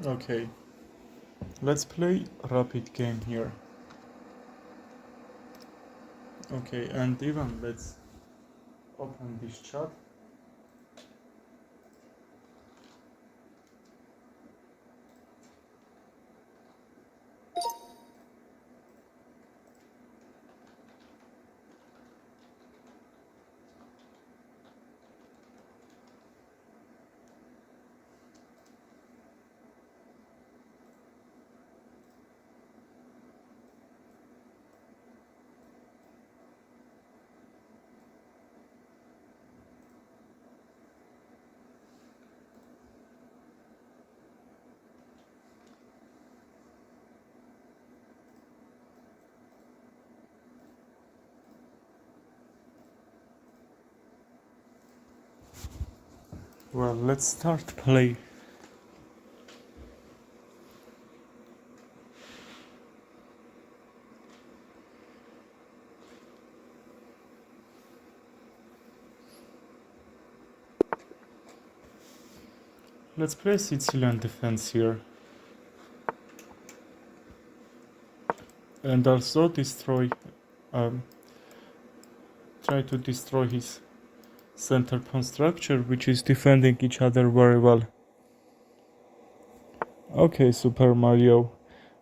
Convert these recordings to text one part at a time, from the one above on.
Okay, let's play rapid game here. Okay, and Ivan, let's open this chat. Well, let's start play. Let's play Sicilian defense here. And also try to destroy his center pawn structure, which is defending each other very well. Okay, Super Mario.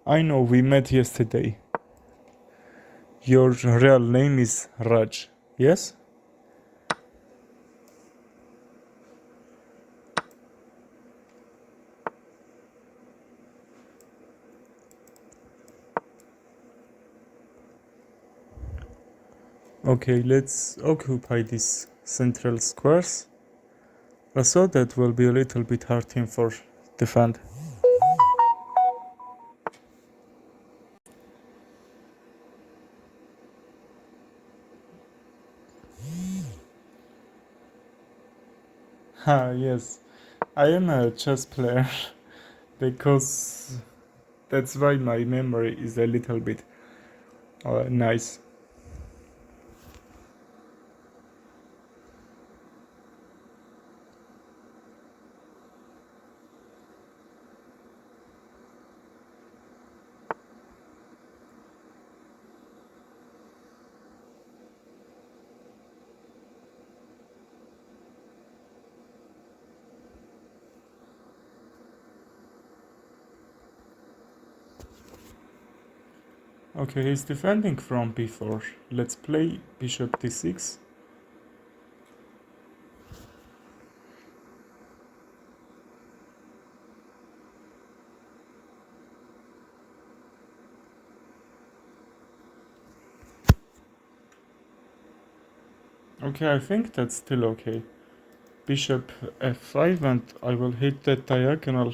I know we met yesterday. Your real name is Raj, yes? Okay, let's occupy these central squares. Also, that will be a little bit hard team for defend. Ah, yes. I am a chess player because that's why my memory is a little bit nice. Okay, he's defending from b4. Let's play bishop d6. Okay, I think that's still okay. Bishop f5 and I will hit that diagonal.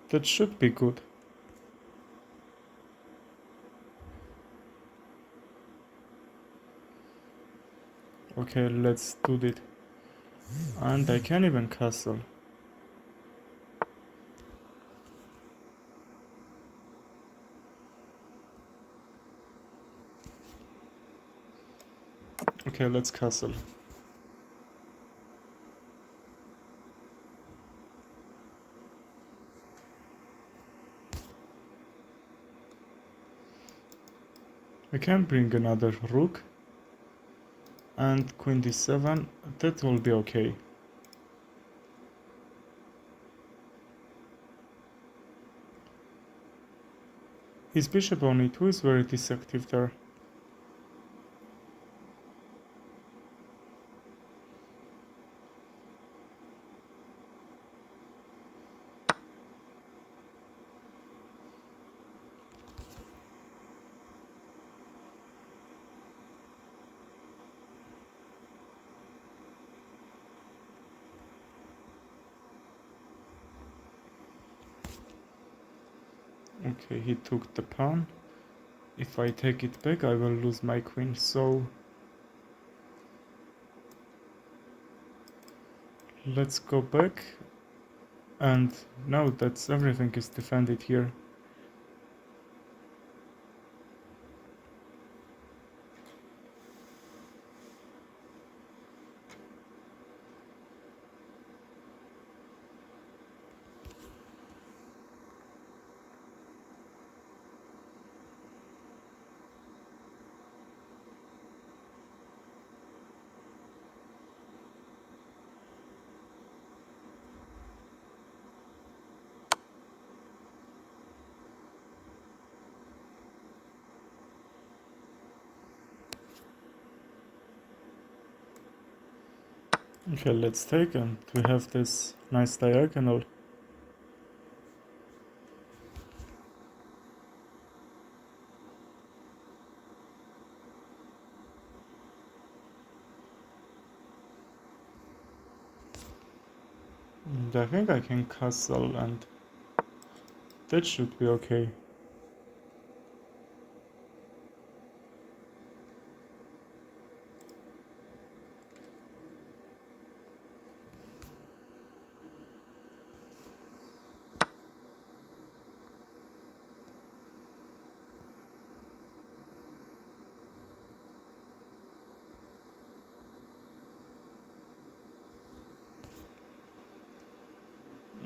That should be good. Okay, let's do it. And I can even castle. Okay, let's castle. I can bring another rook. And queen d7, that will be okay. His bishop on e2 is very deceptive there. Okay, he took the pawn. If I take it back, I will lose my queen, so let's go back. And now that's everything is defended here. Okay, let's take and we have this nice diagonal. And I think I can castle and that should be okay.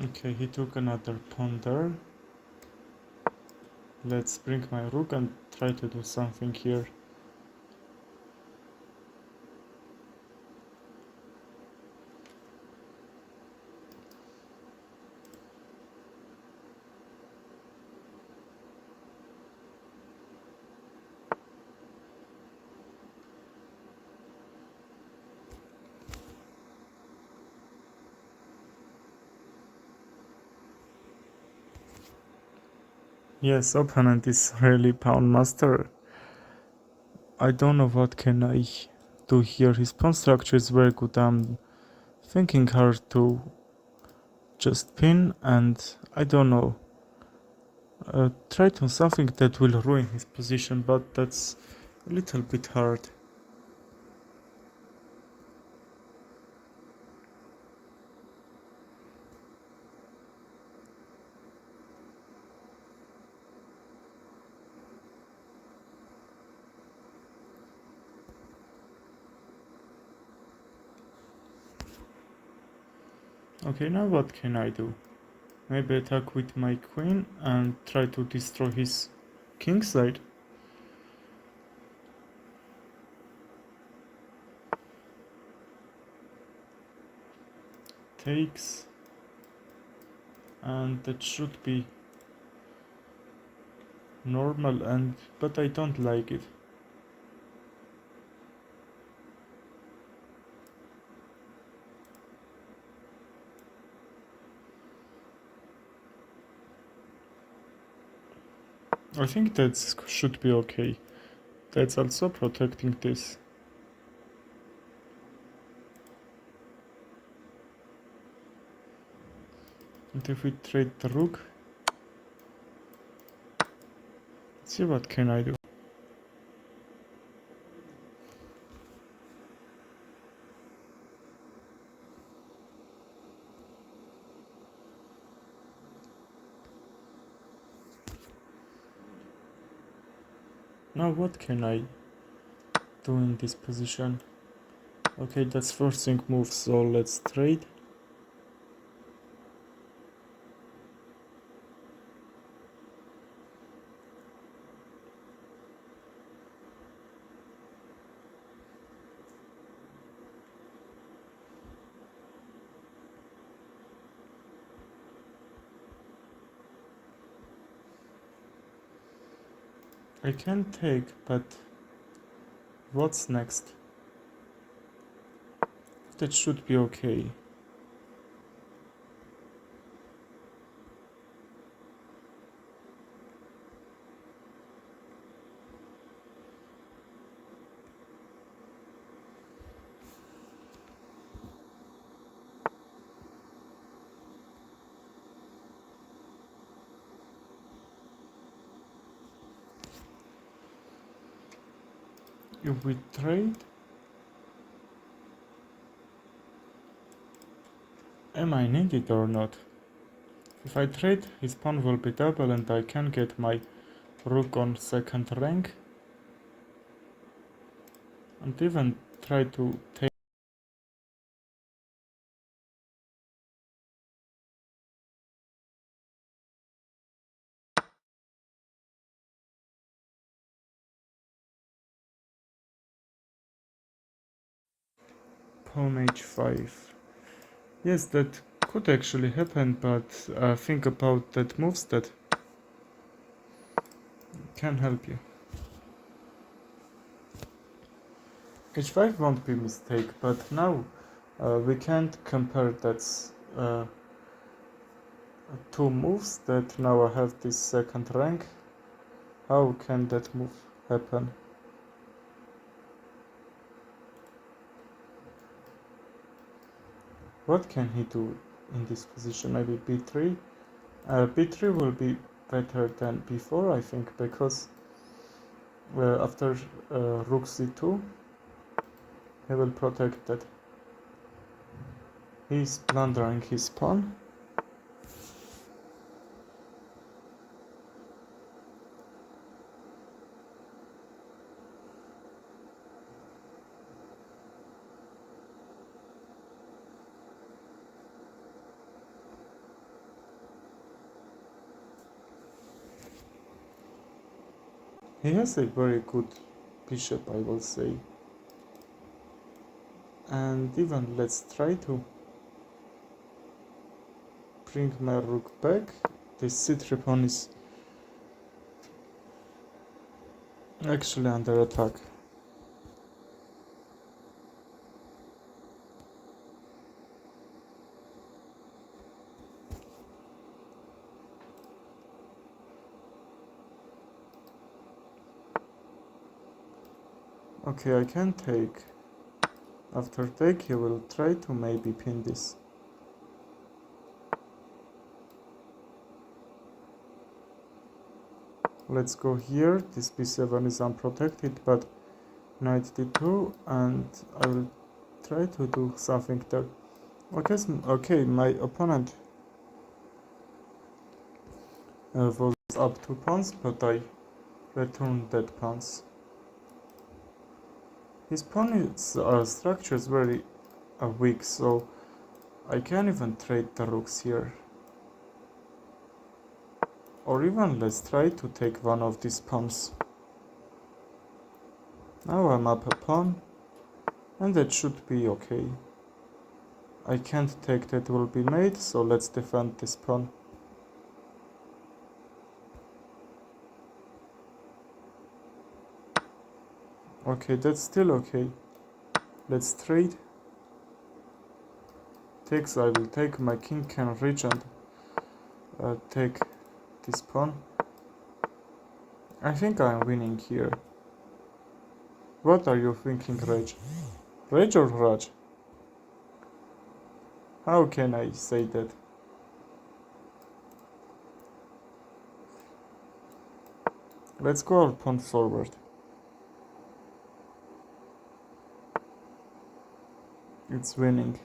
Okay, he took another pawn there. Let's bring my rook and try to do something here. Yes, opponent is really pawn master. I don't know what can I do here. His pawn structure is very good. I'm thinking hard to just pin and I don't know. Try to something that will ruin his position, but that's a little bit hard. Okay, now what can I do? Maybe attack with my queen and try to destroy his king side. Takes, and that should be normal, and but I don't like it. I think that should be okay. That's also protecting this. And if we trade the rook, let's see what can I do. Now what can I do in this position? Okay, that's forcing move, so let's trade. I can take, but what's next? That should be okay. If we trade, am I needed or not? If I trade, his pawn will be double and I can get my rook on second rank. And even try to take. Pawn h5. Yes, that could actually happen, but think about that moves that can help you. h5 won't be a mistake, but now We can't compare that two moves that now I have this second rank. How can that move happen? What can he do in this position? Maybe b3? b3 will be better than b4, I think, because after rook c2 he will protect that. He's plundering his pawn. He has a very good bishop, I will say. And even let's try to bring my rook back. This c3 pawn is actually under attack. Okay, I can take. After take, he will try to maybe pin this. Let's go here. This b7 is unprotected, but knight d2, and I will try to do something there. Okay, my opponent was up 2 pawns, but I returned that pawns. His pawn structure is very weak, so I can't even trade the rooks here. Or even let's try to take one of these pawns. Now I'm up a pawn, and that should be okay. I can't take that will be mate, so let's defend this pawn. Okay, that's still okay. Let's trade. Takes, I will take, my king can reach and take this pawn. I think I'm winning here. What are you thinking, Raj? Raj or Raj? How can I say that? Let's go our pawn forward. It's winning.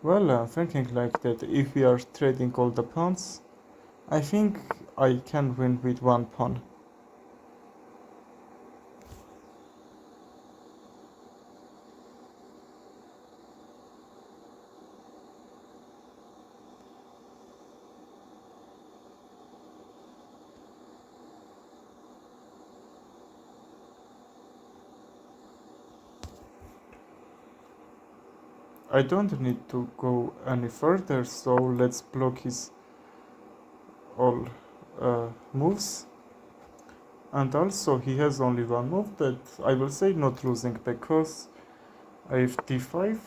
Well, I'm thinking like that if we are trading all the pawns, I think I can win with one pawn. I don't need to go any further, so let's block his all moves. And also he has only one move that I will say not losing, because if d5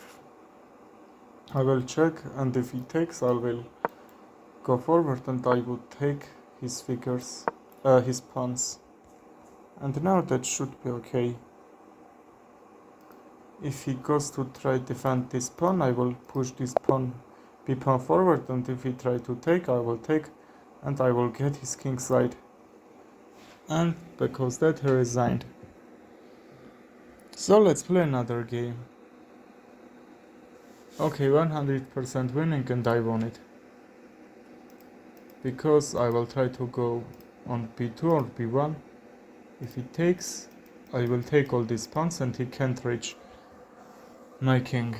I will check, and if he takes I will go forward and I would take his figures, his pawns. And now that should be okay. If he goes to try to defend this pawn, I will push this pawn, b-pawn forward, and if he try to take, I will take, and I will get his king side. And because that he resigned. So let's play another game. Okay, 100% winning, and I won it. Because I will try to go on b2 or b1. If he takes, I will take all these pawns and he can't reach my king.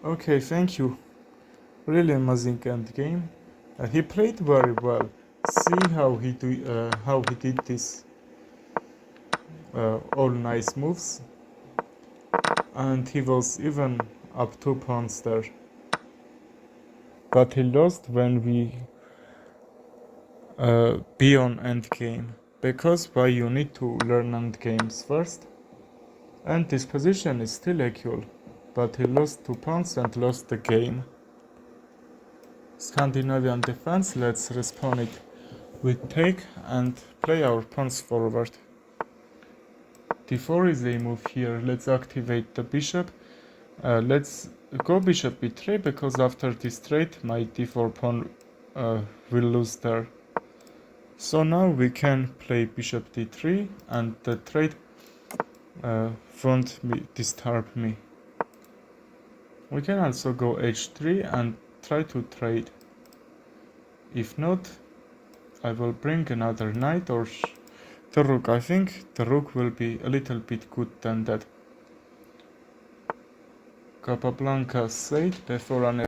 Okay, thank you. Really amazing endgame. He played very well. See how he did this. All nice moves. And he was even up 2 pawns there. But he lost when we be on endgame. Because why you need to learn endgames first. And this position is still equal. but he lost 2 pawns and lost the game. Scandinavian defense, let's respawn it with take and play our pawns forward. d4 is a move here, let's activate the bishop. Let's go bishop b3 because after this trade my d4 pawn will lose there. So now we can play bishop d3 and the trade won't disturb me. We can also go h3 and try to trade. If not, I will bring another knight or the rook. I think the rook will be a little bit good than that. Capablanca said before an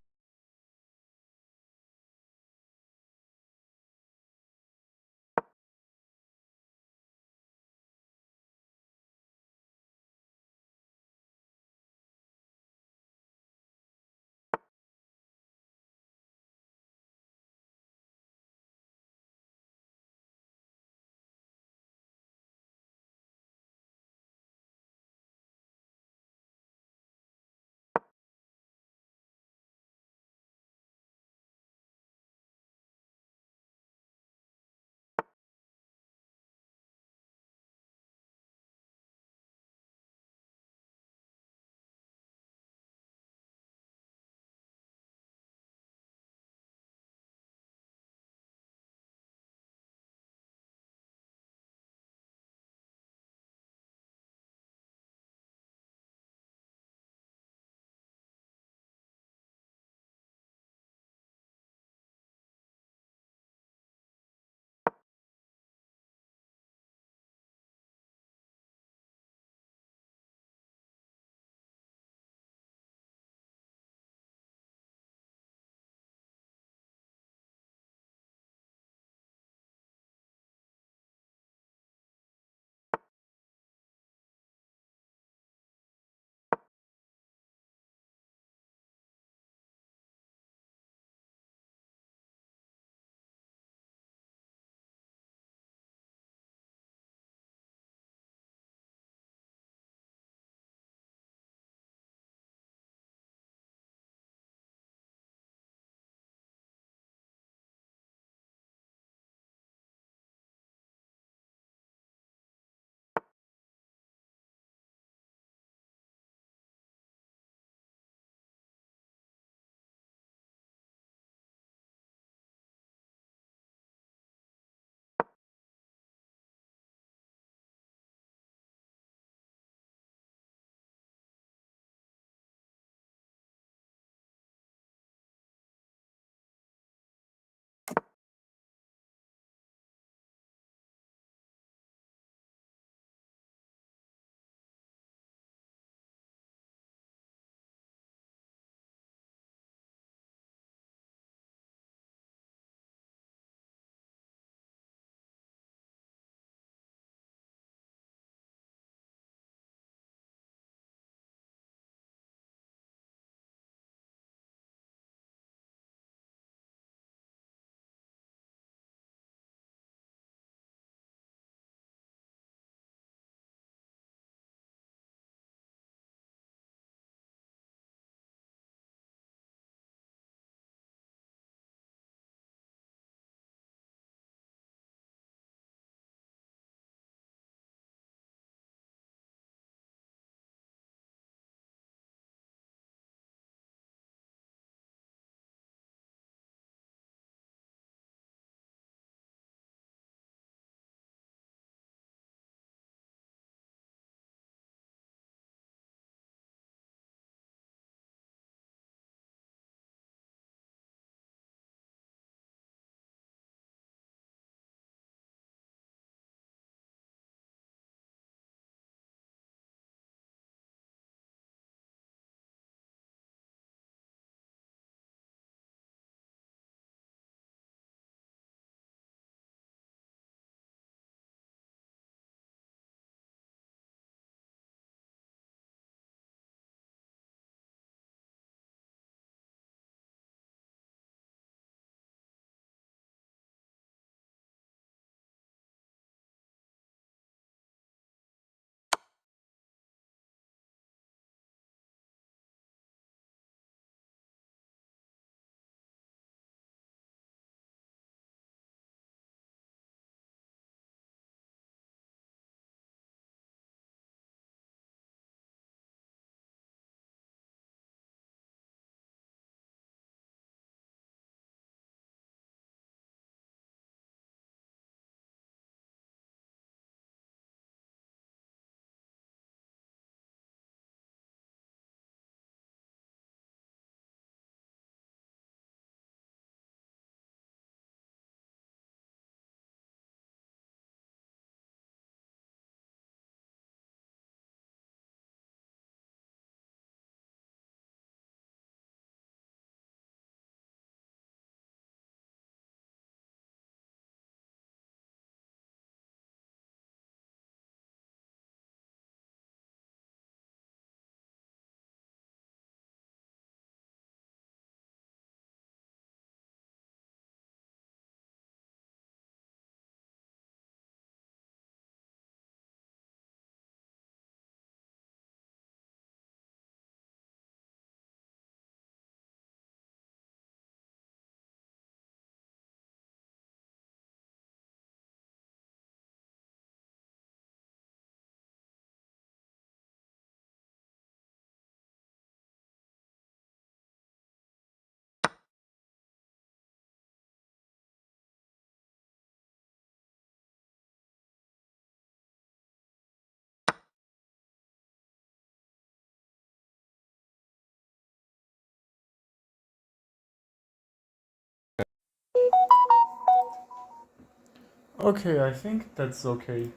Okay, I think that's okay.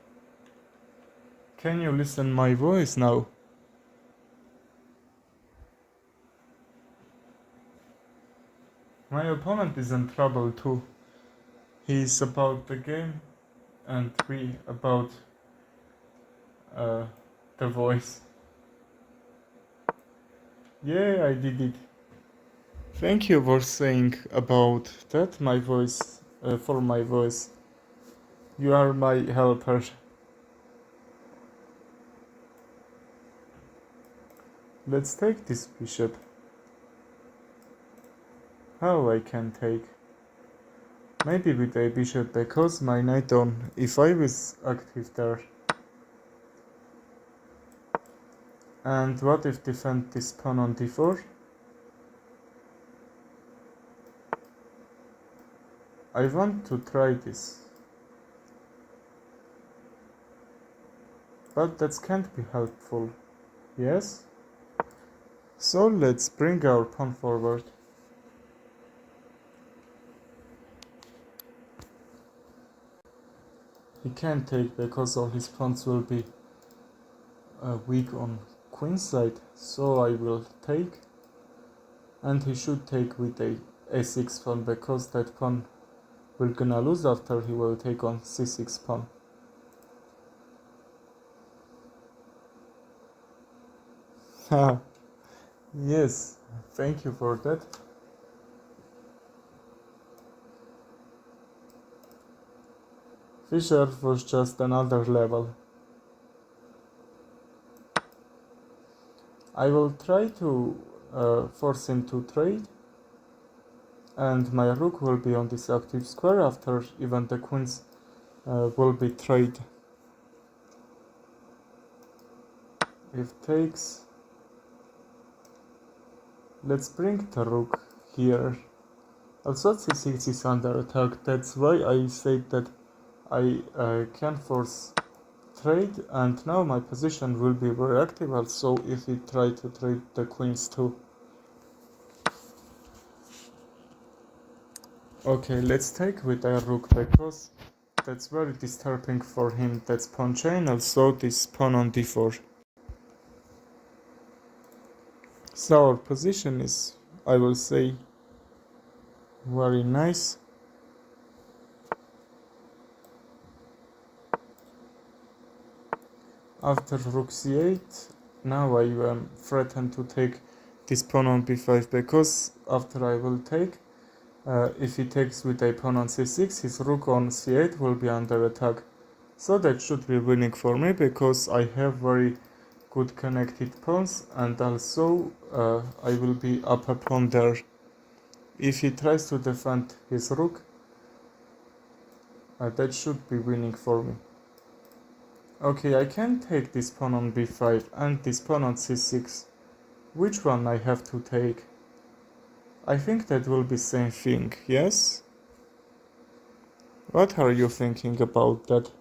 Can you listen my voice now? My opponent is in trouble too. He's about the game and we about uh, the voice. Yeah, I did it. Thank you for saying about that, my voice, for my voice. You are my helper. Let's take this bishop. How I can take? Maybe with a bishop because my knight on e5 is active there. And what if defend this pawn on d4? I want to try this. But that can't be helpful. Yes? So let's bring our pawn forward. He can't take because all his pawns will be weak on queen side, so I will take, and he should take with a a6 pawn because that pawn will gonna lose after he will take on c6 pawn. Yes, thank you for that. Fischer was just another level. I will try to force him to trade, and my rook will be on this active square after even the queens will be trade. If takes, let's bring the rook here. Also c6 is under attack, that's why I said that I can force trade, and now my position will be very active also if we try to trade the queens too. Okay, let's take with a rook because that's very disturbing for him. That's pawn chain, also this pawn on d4. So our position is, I will say, very nice. After rook c8, now I am threatened to take this pawn on b5 because after I will take, if he takes with a pawn on c6, his rook on c8 will be under attack. So that should be winning for me because I have very good connected pawns, and also I will be up a pawn there. If he tries to defend his rook, that should be winning for me. Okay, I can take this pawn on b5 and this pawn on c6. Which one I have to take? I think that will be same thing, yes? What are you thinking about that?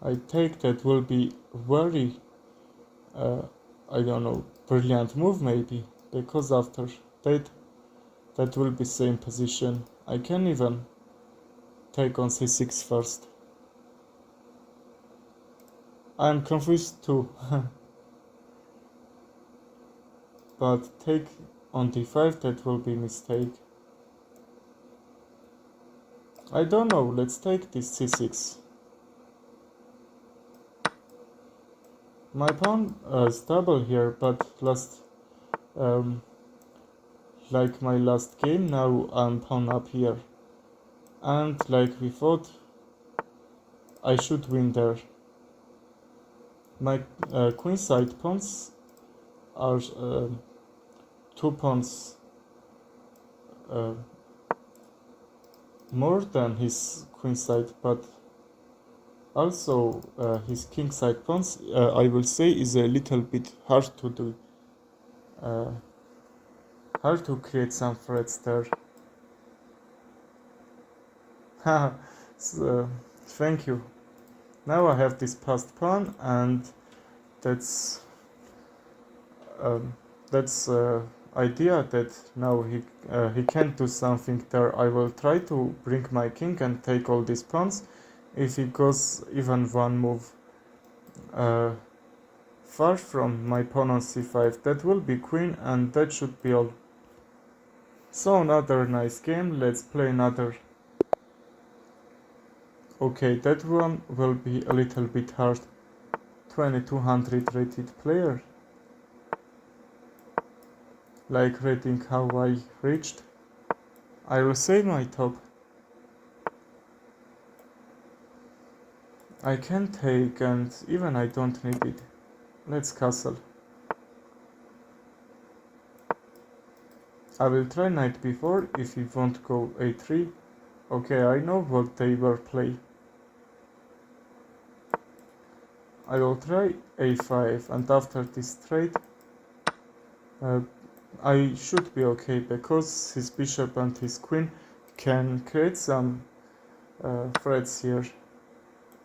I take that will be very, I don't know, brilliant move maybe, because after that will be same position. I can even take on c6 first. I'm confused too. But take on d5, that will be mistake. I don't know, let's take this c6. My pawn is double here, but like my last game, now I'm pawn up here. And like we thought, I should win there. My queenside pawns are 2 pawns more than his queenside, but also his kingside pawns, I will say, is a little bit hard to do. Hard to create some threats there. So, thank you. Now I have this passed pawn, and that's idea that now he can't do something there. I will try to bring my king and take all these pawns. If he goes even one move far from my pawn on c5, that will be queen, and that should be all. So another nice game. Let's play another. Okay, that one will be a little bit hard. 2200 rated player. Like rating how I reached. I will save my top. I can take, and even I don't need it. Let's castle. I will try knight b4 if he won't go a3. Okay, I know what they were playing. I will try a5, and after this trade I should be okay, because his bishop and his queen can create some threats here.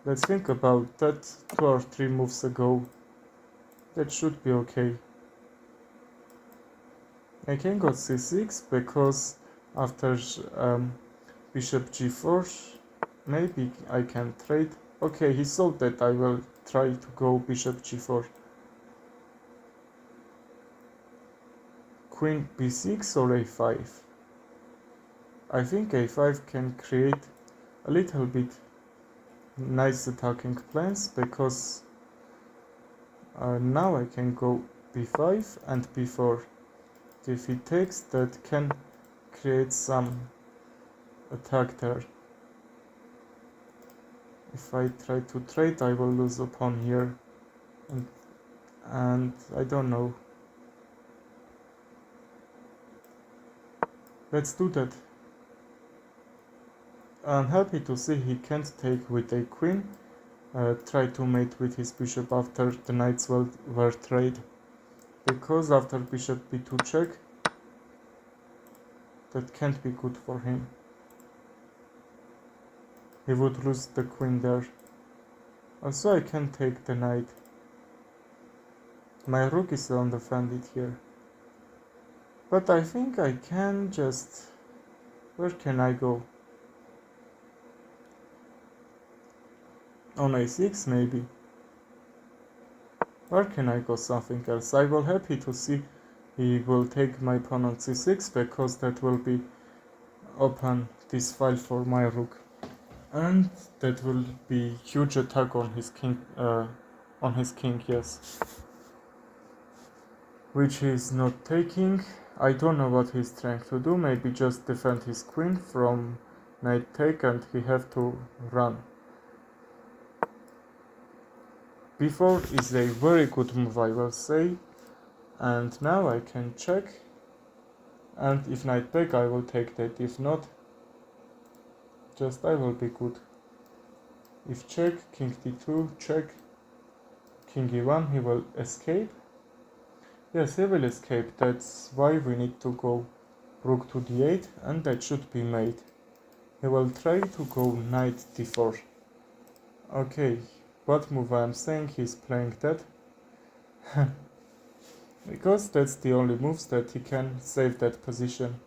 Let's think about that 2 or 3 moves ago. That should be okay. I can go c6 because after bishop g4 maybe I can trade. Okay, he saw that I will try to go bishop g4. Queen b6 or a5. I think a5 can create a little bit nice attacking plans, because now I can go b5 and b4. If he takes, that can create some attack there. If I try to trade, I will lose a pawn here, and I don't know. Let's do that. I'm happy to see he can't take with a queen. Try to mate with his bishop after the knights were trade, because after bishop b2 check, that can't be good for him. He would lose the queen there. Also, I can take the knight. My rook is undefended here. But I think I can just... Where can I go? On a6 maybe. Where can I go something else? I will happy to see he will take my pawn on c6, because that will be open this file for my rook. And that will be huge attack on his king, yes. Which he's not taking. I don't know what he's trying to do. Maybe just defend his queen from knight take, and he have to run. b4 is a very good move, I will say. And now I can check. And if knight take, I will take that. If not, just I will be good. If check, king d2, check, king e1, he will escape. Yes, he will escape. That's why we need to go rook to d8, and that should be made. He will try to go knight d4. Okay, what move I am saying he's playing that? Because that's the only moves that he can save that position.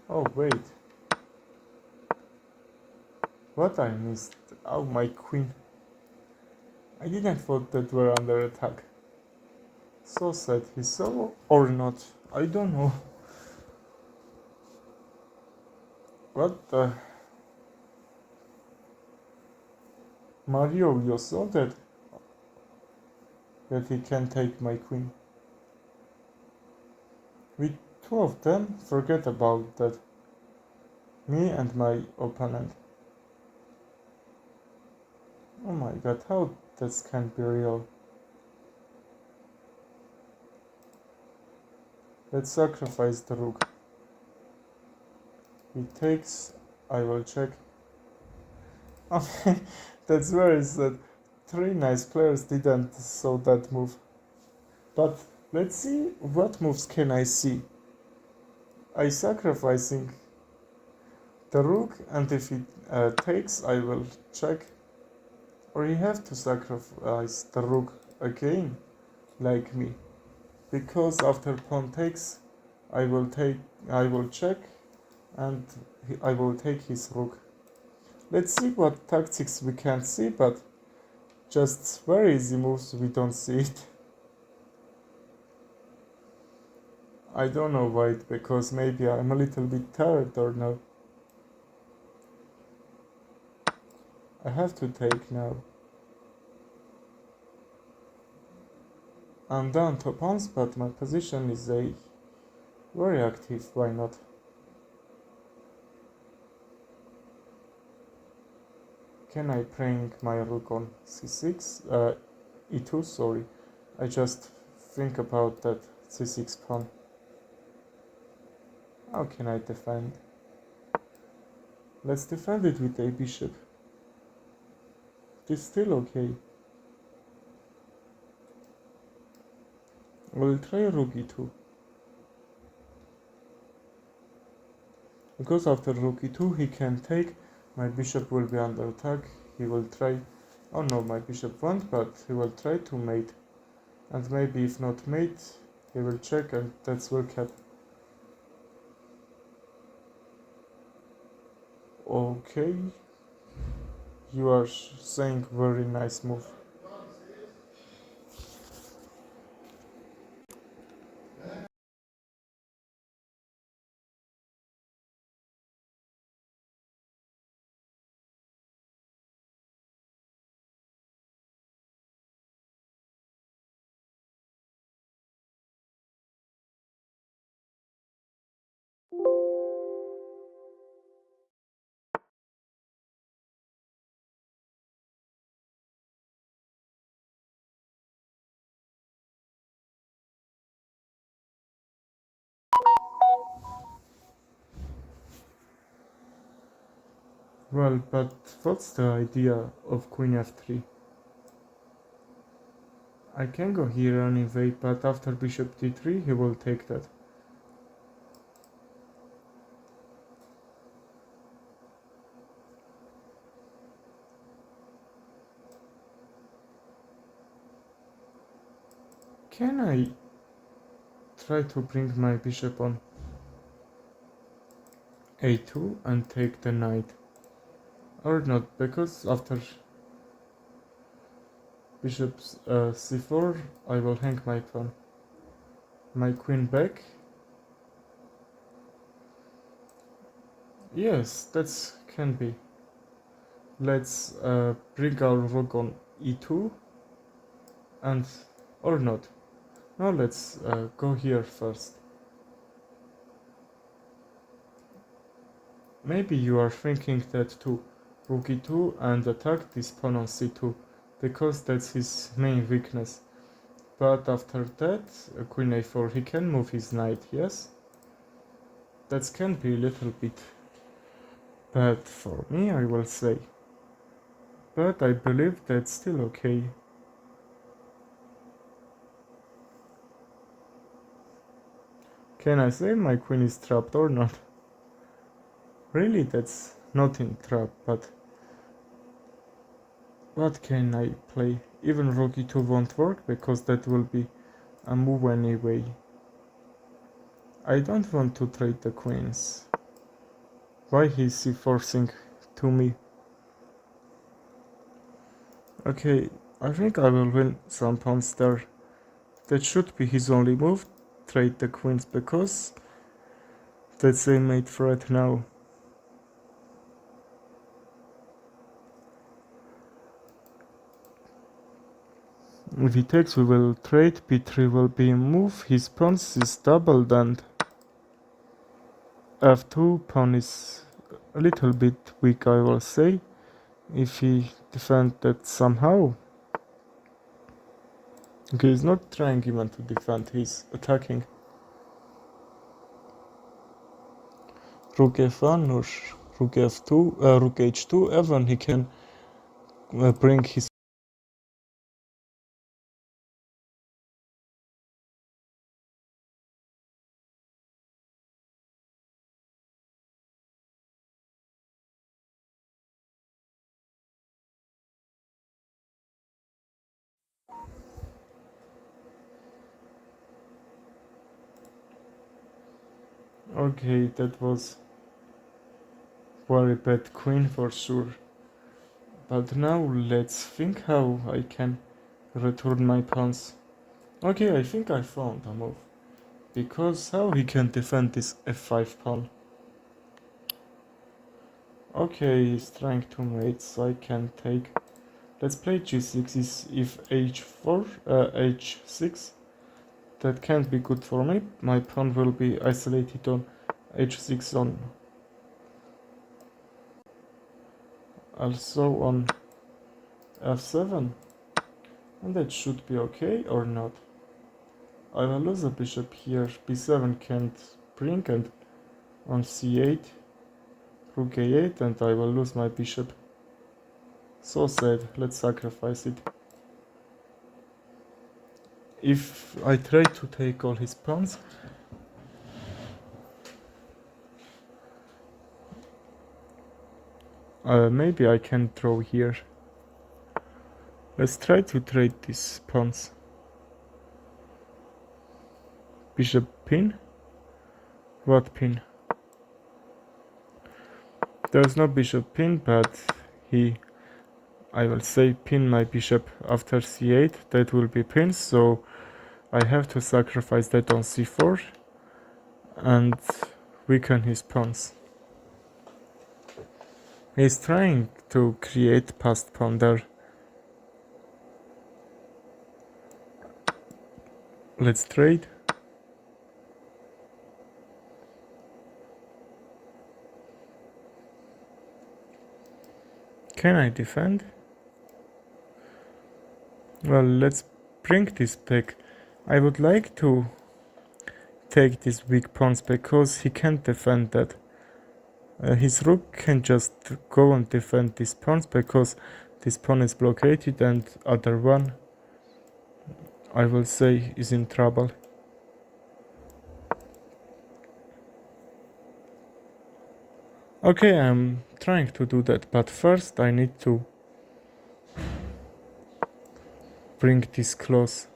Oh wait. What I missed? Oh, my queen. I didn't thought that we're under attack. So sad. He saw or not? I don't know. What the... Mario, you saw that? That he can take my queen. With 2 of them, forget about that. Me and my opponent. Oh my god, how this can be real? Let's sacrifice the rook. He takes, I will check. Okay, that's very sad. 3 nice players didn't saw that move. But let's see what moves can I see. I sacrificing the rook, and if it takes, I will check. Or he have to sacrifice the rook again, like me. Because after pawn takes, I will check, and I will take his rook. Let's see what tactics we can see, but just very easy moves we don't see it. I don't know why, because maybe I'm a little bit tired or no. I have to take now. I'm down to pawns, but my position is a very active, why not? Can I bring my rook on c6? e2, sorry. I just think about that c6 pawn. How can I defend? Let's defend it with a bishop. It's still okay. We'll try rook e2. Because after rook e2 he can take, my bishop will be under attack, he will try, oh no, my bishop won't, but he will try to mate. And maybe if not mate, he will check, and that's will cap. Okay, you are saying very nice move. Well, but what's the idea of queen f3? I can go here anyway, but after bishop d3 he will take that. Can I try to bring my bishop on a2 and take the knight? Or not, because after bishop c4 I will hang my pawn. My queen back. Yes, that can be. Let's bring our rook on e2 and or not. Now let's go here first. Maybe you are thinking that to rook e2 and attack this pawn on c2 because that's his main weakness. But after that, queen a4, he can move his knight, yes? That can be a little bit bad for me, I will say. But I believe that's still okay. Can I say my queen is trapped or not? Really, that's not in trap, but what can I play? Even rook e2 won't work because that will be a move anyway. I don't want to trade the queens. Why is he forcing to me? Okay, I think I will win some pawns there. That should be his only move, trade the queens, because that's a mate threat now. If he takes, we will trade, b3 will be a move, his pawns is doubled, and f2 pawn is a little bit weak, I will say, if he defend that somehow. Okay, he's not trying even to defend, he's attacking. Rook f1 or rook f2, rook h2, even he can bring his Okay, that was very bad queen for sure. But now let's think how I can return my pawns. Okay, I think I found a move. Because how he can defend this f5 pawn? Okay, he's trying to mate, so I can take. Let's play g6 is if h4, h6. That can't be good for me. My pawn will be isolated on h6 on. Also on f7. And that should be okay or not. I will lose a bishop here. b7 can't bring and on c8. Rook a8 and I will lose my bishop. So sad, let's sacrifice it. If I try to take all his pawns, maybe I can throw here. Let's try to trade these pawns. Bishop pin? What pin? There's no bishop pin, but I will say pin my bishop after c8. That will be pins, so I have to sacrifice that on c4 and weaken his pawns. He's trying to create passed pawn there. Let's trade. Can I defend? Well, let's bring this back. I would like to take these weak pawns because he can't defend that. His rook can just go and defend these pawns because this pawn is blockaded and other one, I will say, is in trouble. Okay, I'm trying to do that, but first I need to bring this close.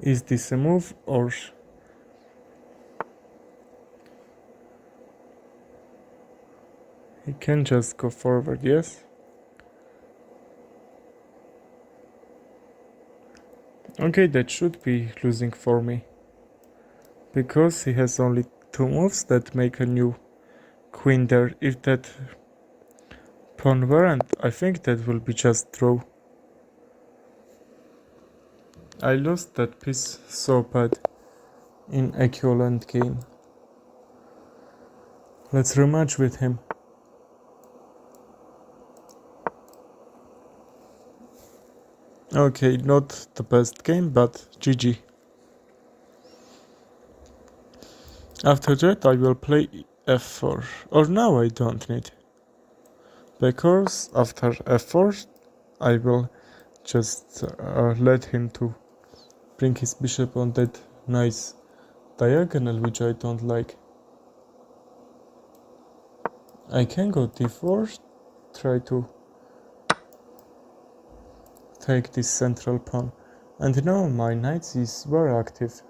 Is this a move or... He can just go forward, yes? Okay, that should be losing for me. Because he has only 2 moves that make a new queen there. If that pawn weren't, I think that will be just draw. I lost that piece so bad in equivalent game. Let's rematch with him. Okay, not the best game, but GG. After that I will play f4, or now I don't need. Because after f4 I will just let him to bring his bishop on that nice diagonal, which I don't like. I can go d4, try to take this central pawn. And now my knight is very active.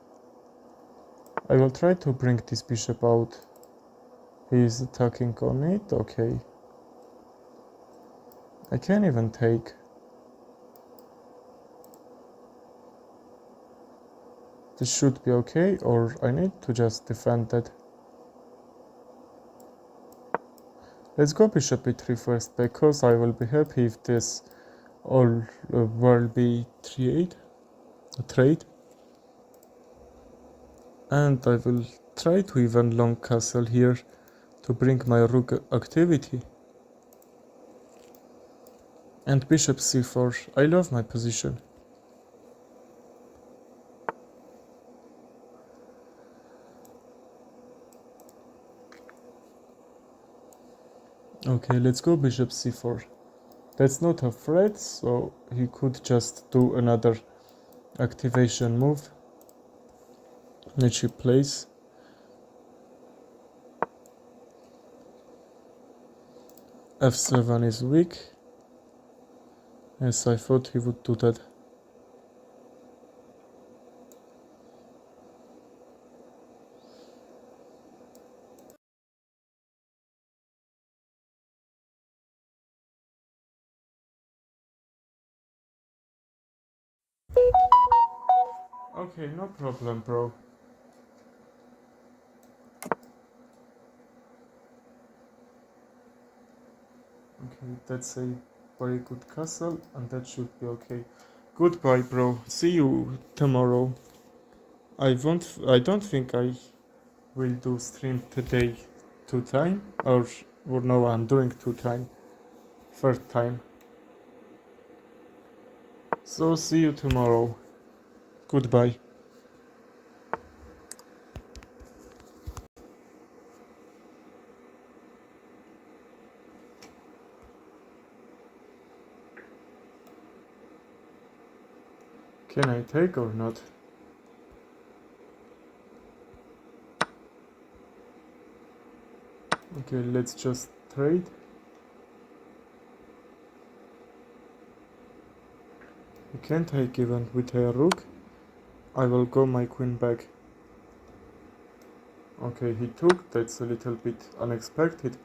I will try to bring this bishop out. He is attacking on it, okay. I can even take. This should be okay, or I need to just defend that. Let's go bishop e3 first, because I will be happy if this all will be trade. And I will try to even long castle here to bring my rook activity. And bishop c4, I love my position. Okay, let's go bishop c4. That's not a threat, so he could just do another activation move, which he plays. f7 is weak. Yes, I thought he would do that. Okay, no problem, bro. Okay, that's a very good castle, and that should be okay. Goodbye, bro. See you tomorrow. I don't think I will do stream today 2 time, or no, I'm doing 2 time, third time. So see you tomorrow. Goodbye. Can I take or not? Okay, let's just trade. You can take even with a rook. I will go my queen back. Okay, he took. That's a little bit unexpected,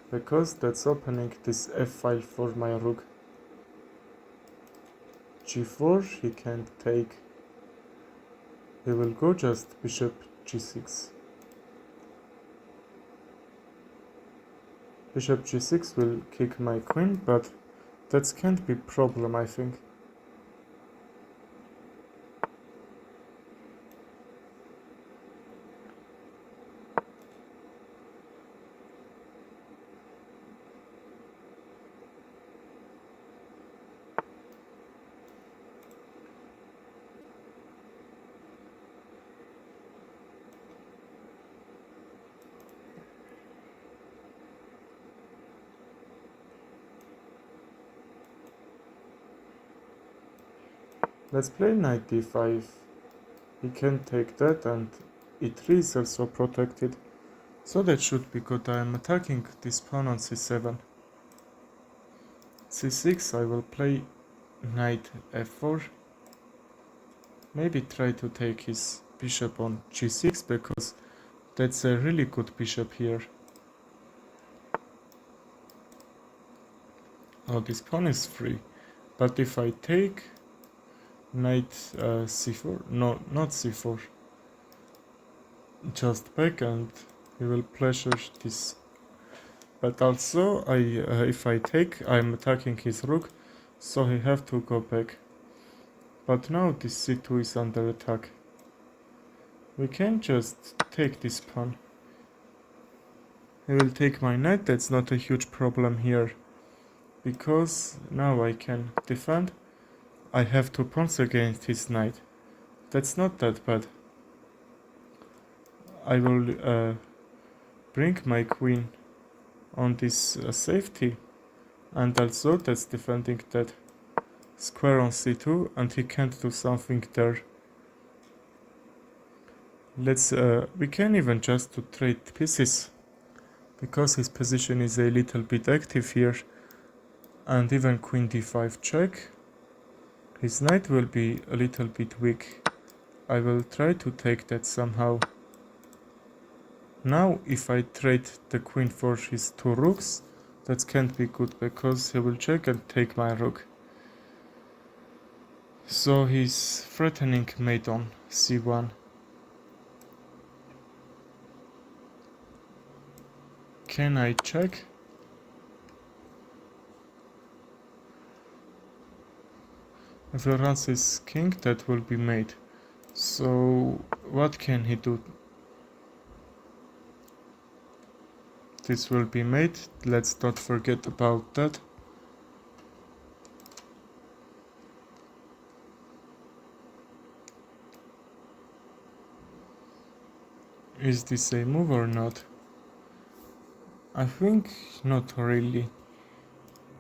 because that's opening this f5 for my rook. g4, he can't take. He will go just bishop g6. Bishop g6 will kick my queen, but that can't be problem, I think. Let's play knight d5. He can take that, and e3 is also protected. So that should be good. I am attacking this pawn on c7. c6, I will play knight f4. Maybe try to take his bishop on g6, because that's a really good bishop here. Oh, this pawn is free. But if I take knight c4, no, not c4, just back, and he will pressure this. But also, if I take, I'm attacking his rook, so he have to go back. But now this c2 is under attack. We can just take this pawn. He will take my knight. That's not a huge problem here, because now I can defend. I have 2 pawns against his knight. That's not that bad. I will bring my queen on this safety, and also that's defending that square on c2, and he can't do something there. We can even just to trade pieces, because his position is a little bit active here, and even queen d5 check. His knight will be a little bit weak. I will try to take that somehow. Now if I trade the queen for his 2 rooks, that can't be good, because he will check and take my rook. So he's threatening mate on c1. Can I check? If he runs his king, that will be mate. So what can he do? This will be mate. Let's not forget about that. Is this a move or not? I think not really.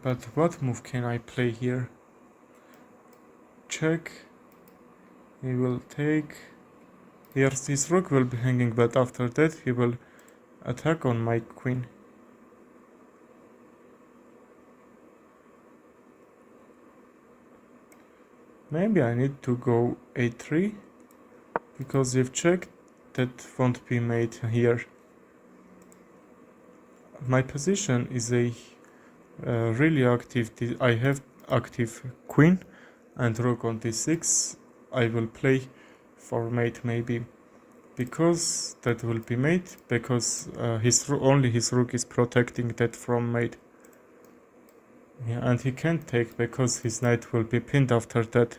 But what move can I play here? Check. He will take. Here his rook will be hanging, but after that he will attack on my queen. Maybe I need to go a3, because if checked, that won't be made here. My position is a really active. I have active queen and rook on d6. I will play for mate maybe, because that will be mate, because only his rook is protecting that from mate. Yeah, and he can't take because his knight will be pinned after that.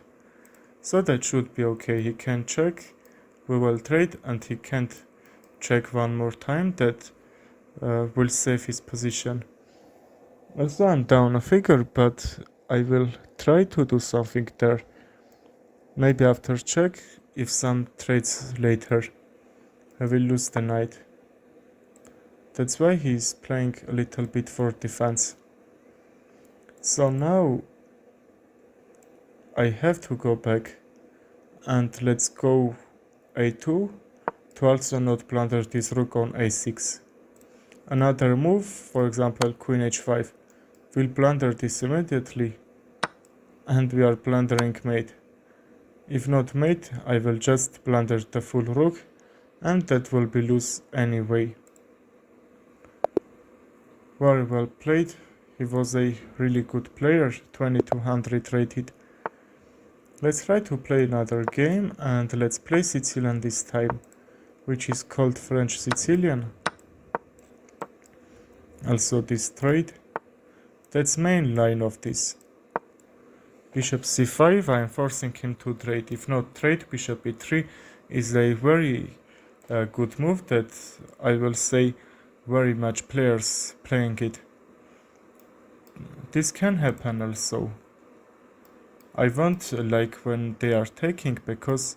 So that should be okay. He can check, we will trade, and he can't check one more time. That will save his position. Also, I'm down a figure, but I will try to do something there. Maybe after check, if some trades later, I will lose the knight. That's why he's playing a little bit for defense. So now I have to go back and let's go a2 to also not blunder this rook on a6. Another move, for example queen h5, will blunder this immediately, and we are blundering mate. If not mate, I will just blunder the full rook, and that will be loose anyway. Very well played. He was a really good player, 2200 rated. Let's try to play another game, and let's play Sicilian this time, which is called French Sicilian. Also this trade. That's main line of this. Bishop c5, I am forcing him to trade. If not trade, bishop e3 is a very good move that I will say very much players playing it. This can happen also. I want like when they are taking, because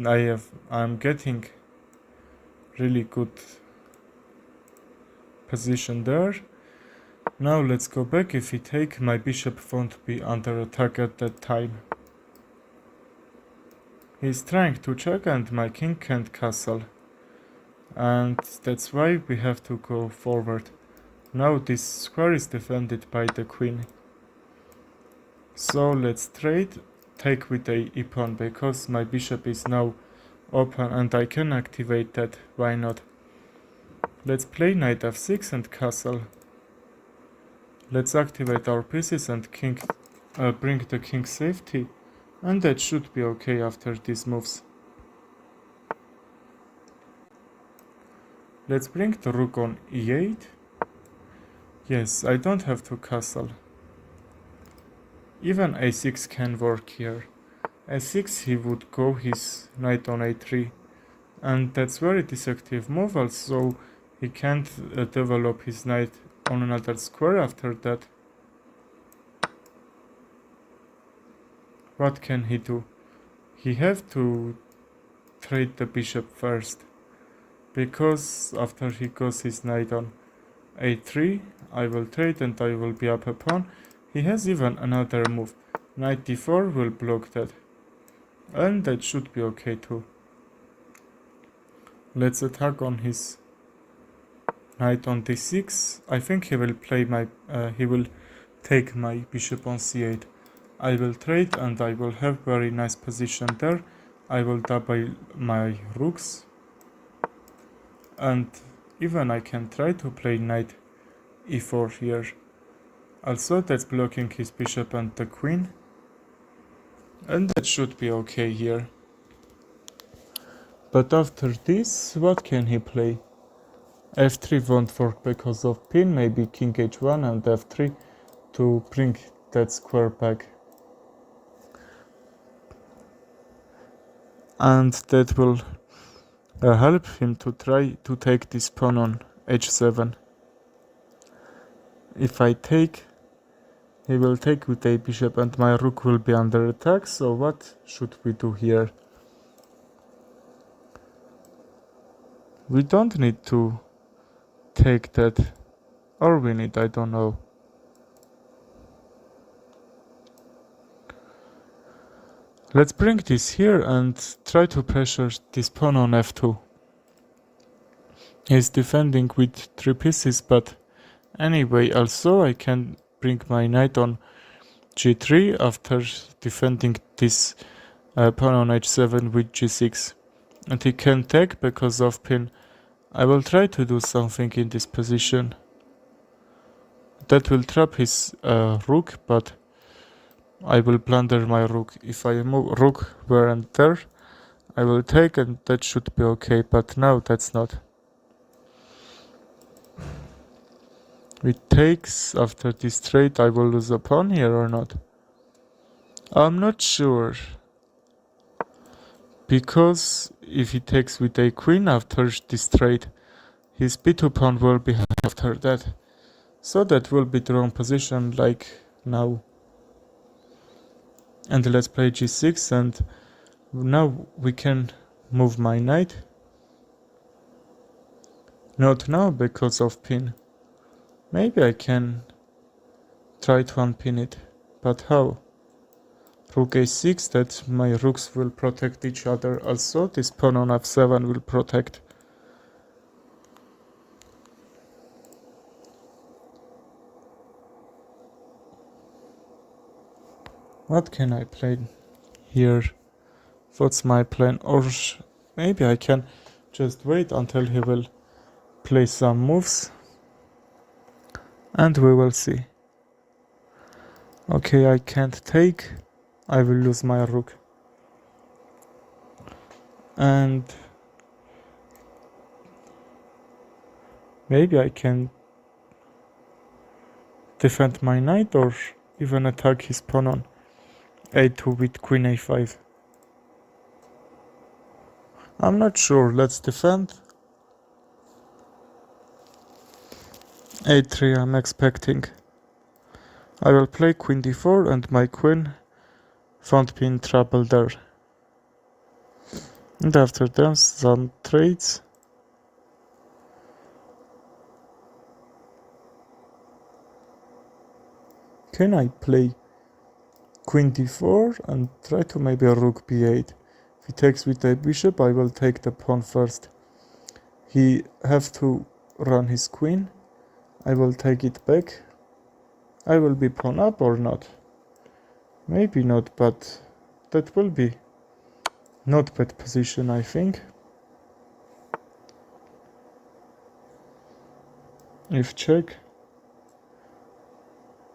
I'm getting really good position there. Now let's go back. If he take, my bishop won't be under attack at that time. He's trying to check and my king can't castle. And that's why we have to go forward. Now this square is defended by the queen. So let's trade, take with a e-pawn, because my bishop is now open and I can activate that, why not? Let's play knight f6 and castle. Let's activate our pieces and bring the king safety, and that should be okay after these moves. Let's bring the rook on e8. Yes, I don't have to castle. Even a6 can work here. a6 he would go his knight on a3, and that's very destructive move. Also he can't develop his knight on another square after that. What can he do? He have to trade the bishop first, because after he goes his knight on a3, I will trade and I will be up a pawn. He has even another move. Knight d4 will block that, and that should be okay too. Let's attack on his knight on d6. I think he will play he will take my bishop on c8. I will trade and I will have very nice position there. I will double my rooks, and even I can try to play knight e4 here. Also that's blocking his bishop and the queen, and that should be okay here. But after this, what can he play? f3 won't work because of pin, maybe king h1 and f3 to bring that square back. And that will help him to try to take this pawn on h7. If I take, he will take with a bishop and my rook will be under attack, so what should we do here? We don't need to take that, or we need, I don't know. Let's bring this here and try to pressure this pawn on f2. He's defending with 3 pieces, but anyway, also I can bring my knight on g3 after defending this pawn on h7 with g6. And he can take because of pin. I will try to do something in this position. That will trap his rook, but I will blunder my rook. If I move rook weren't there, I will take, and that should be okay, but now that's not. It takes. After this trade I will lose a pawn here or not. I'm not sure. Because if he takes with a queen after this trade, his b2 pawn will be after that. So that will be the wrong position like now. And let's play g6, and now we can move my knight. Not now because of pin. Maybe I can try to unpin it, but how? Rook a6, that my rooks will protect each other. Also, this pawn on f7 will protect. What can I play here? What's my plan? Or maybe I can just wait until he will play some moves. And we will see. Okay, I can't take. I will lose my rook. And maybe I can defend my knight or even attack his pawn on a2 with queen a5. I'm not sure. Let's defend. a3 I'm expecting. I will play queen d4 and my queen won't be in trouble there. And after them some trades. Can I play queen d4 and try to maybe a rook b8? If he takes with a bishop, I will take the pawn first. He have to run his queen. I will take it back. I will be pawn up or not? Maybe not, but that will be not bad position, I think. If check,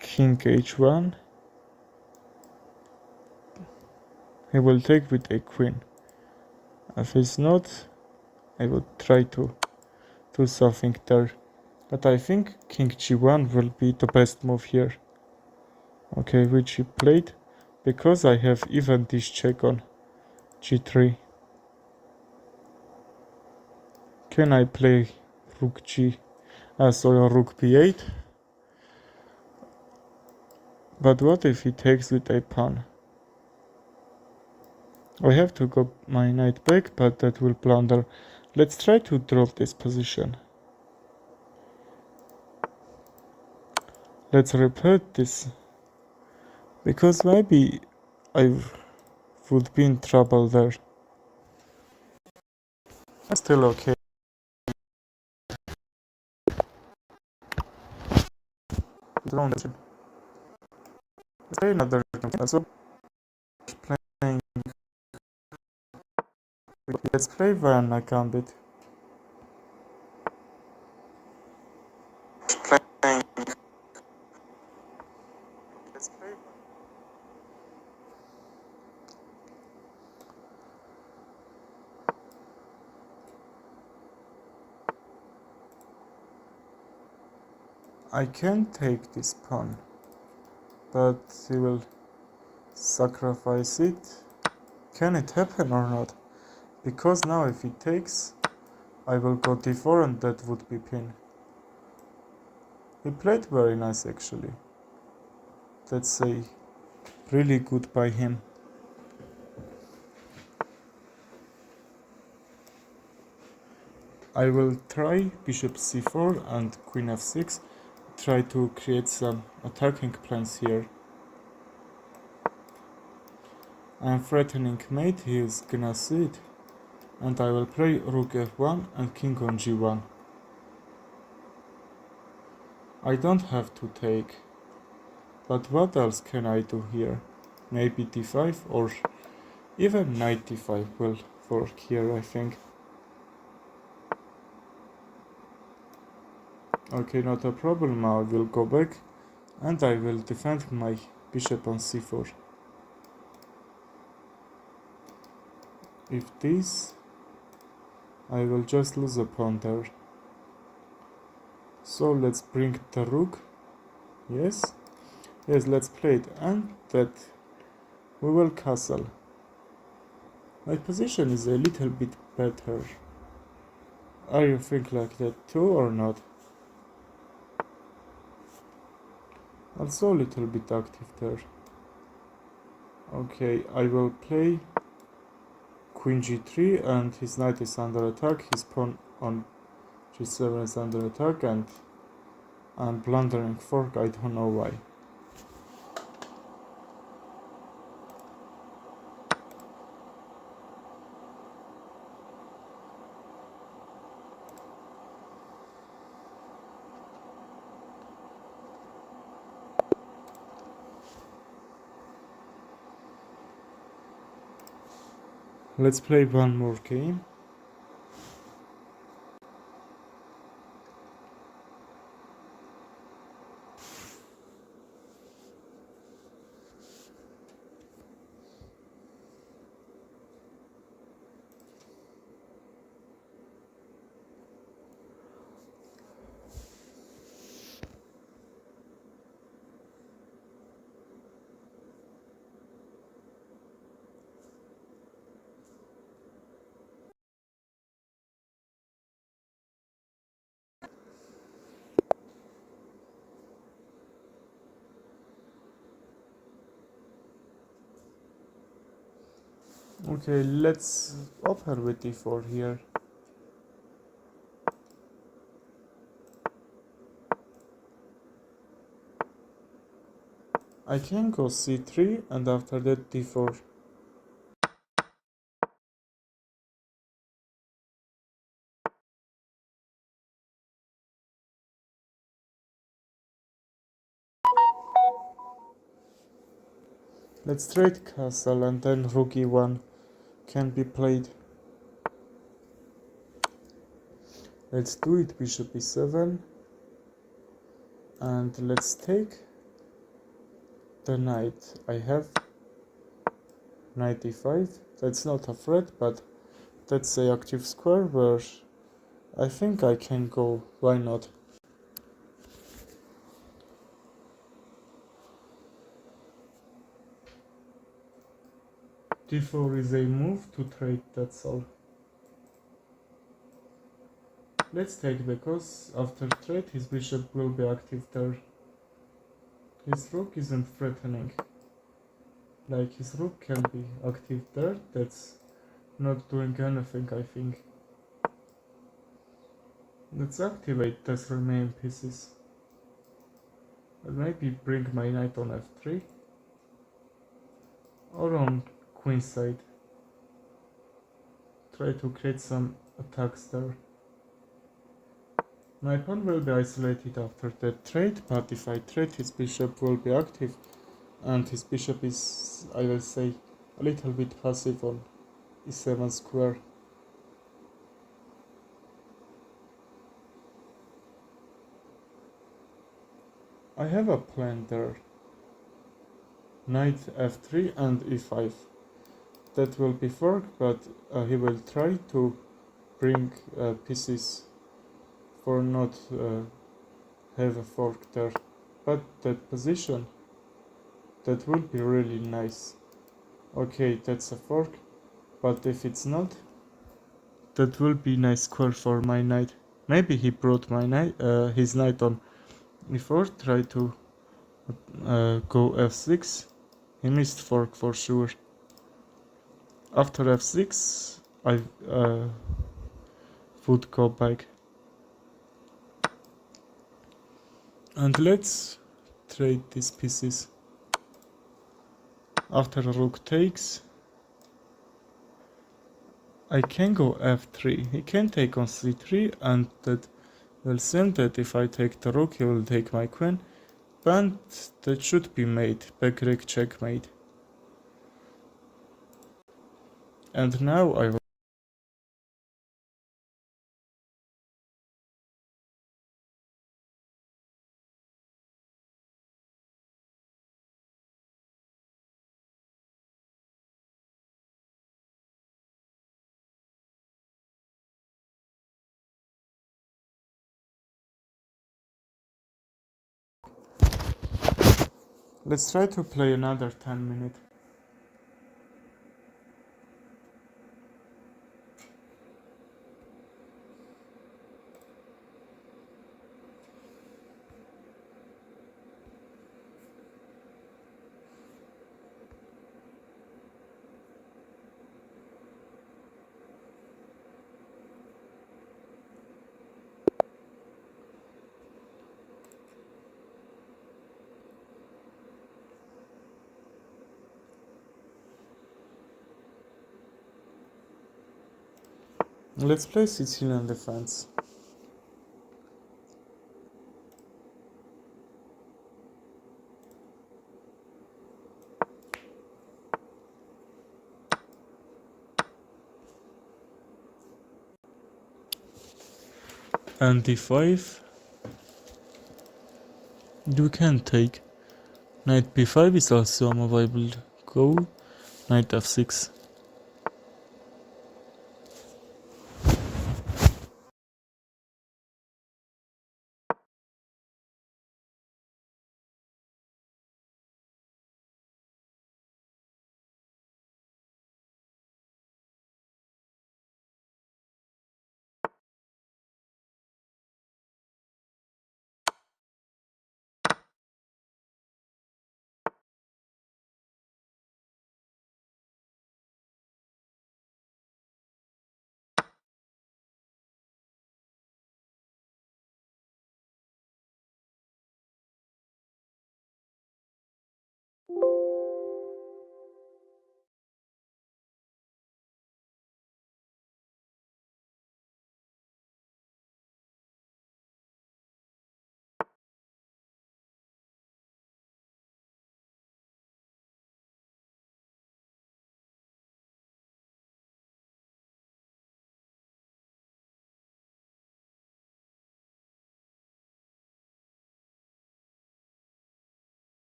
king h1, he will take with a queen. If it's not, I will try to do something there. But I think king g1 will be the best move here. Okay, which he played, because I have even this check on g3. Can I play rook g, sorry, rook b8? But what if he takes with a pawn? I have to go my knight back, but that will blunder. Let's try to drop this position. Let's repeat this. Because maybe I would be in trouble there. Still okay. Don't play another. So playing. Let's play Vienna Gambit. I can take this pawn, but he will sacrifice it. Can it happen or not? Because now if he takes, I will go d4 and that would be pin. He played very nice actually. That's a really good by him. I will try bishop c4 and queen f6. Try to create some attacking plans here. I'm threatening mate, he is gonna see it. And I will play rook f1 and king on g1. I don't have to take. But what else can I do here? Maybe d5 or even knight d5 will work here, I think. Okay, not a problem. I will go back and I will defend my bishop on c4. if this, I will just lose a pawn there. So let's bring the rook. Yes, let's play it, and that we will castle. My position is a little bit better. Are you think like that too or not? Also a little bit active there. Okay, I will play queen g3 and his knight is under attack, his pawn on g7 is under attack, and I'm blundering fork, I don't know why. Let's play one more game. Okay, let's open with d4 here. I can go c3 and after that d4. Let's trade castle and then rook e1 can be played. Let's do it, bishop e7, and let's take the knight. I have knight e5. That's not a threat, but that's a active square where I think I can go. Why not? d4 is a move to trade, that's all. Let's take because after trade his bishop will be active there. His rook isn't threatening. Like his rook can be active there, that's not doing anything, I think. Let's activate these remaining pieces. I'll maybe bring my knight on f3 or on queen side. Try to create some attacks there. My pawn will be isolated after that trade, but if I trade his bishop will be active, and his bishop is, I will say, a little bit passive on e7 square. I have a plan there. Knight f3 and e5. That will be fork, but he will try to bring pieces for not have a fork there. But that position, that will be really nice. Okay, that's a fork, but if it's not, that will be nice square for my knight. Maybe he brought my knight, his knight on e4, try to go f6. He missed fork for sure. After f6, I would go back. And let's trade these pieces. After rook takes, I can go f3. He can take on c3, and that will seem that if I take the rook, he will take my queen. But that should be mate. Back checkmate. And now I will Let's try to play another 10 minutes. Let's play Sicilian defense. And d5. We can take. Knight b5 is also a viable go. Knight f6.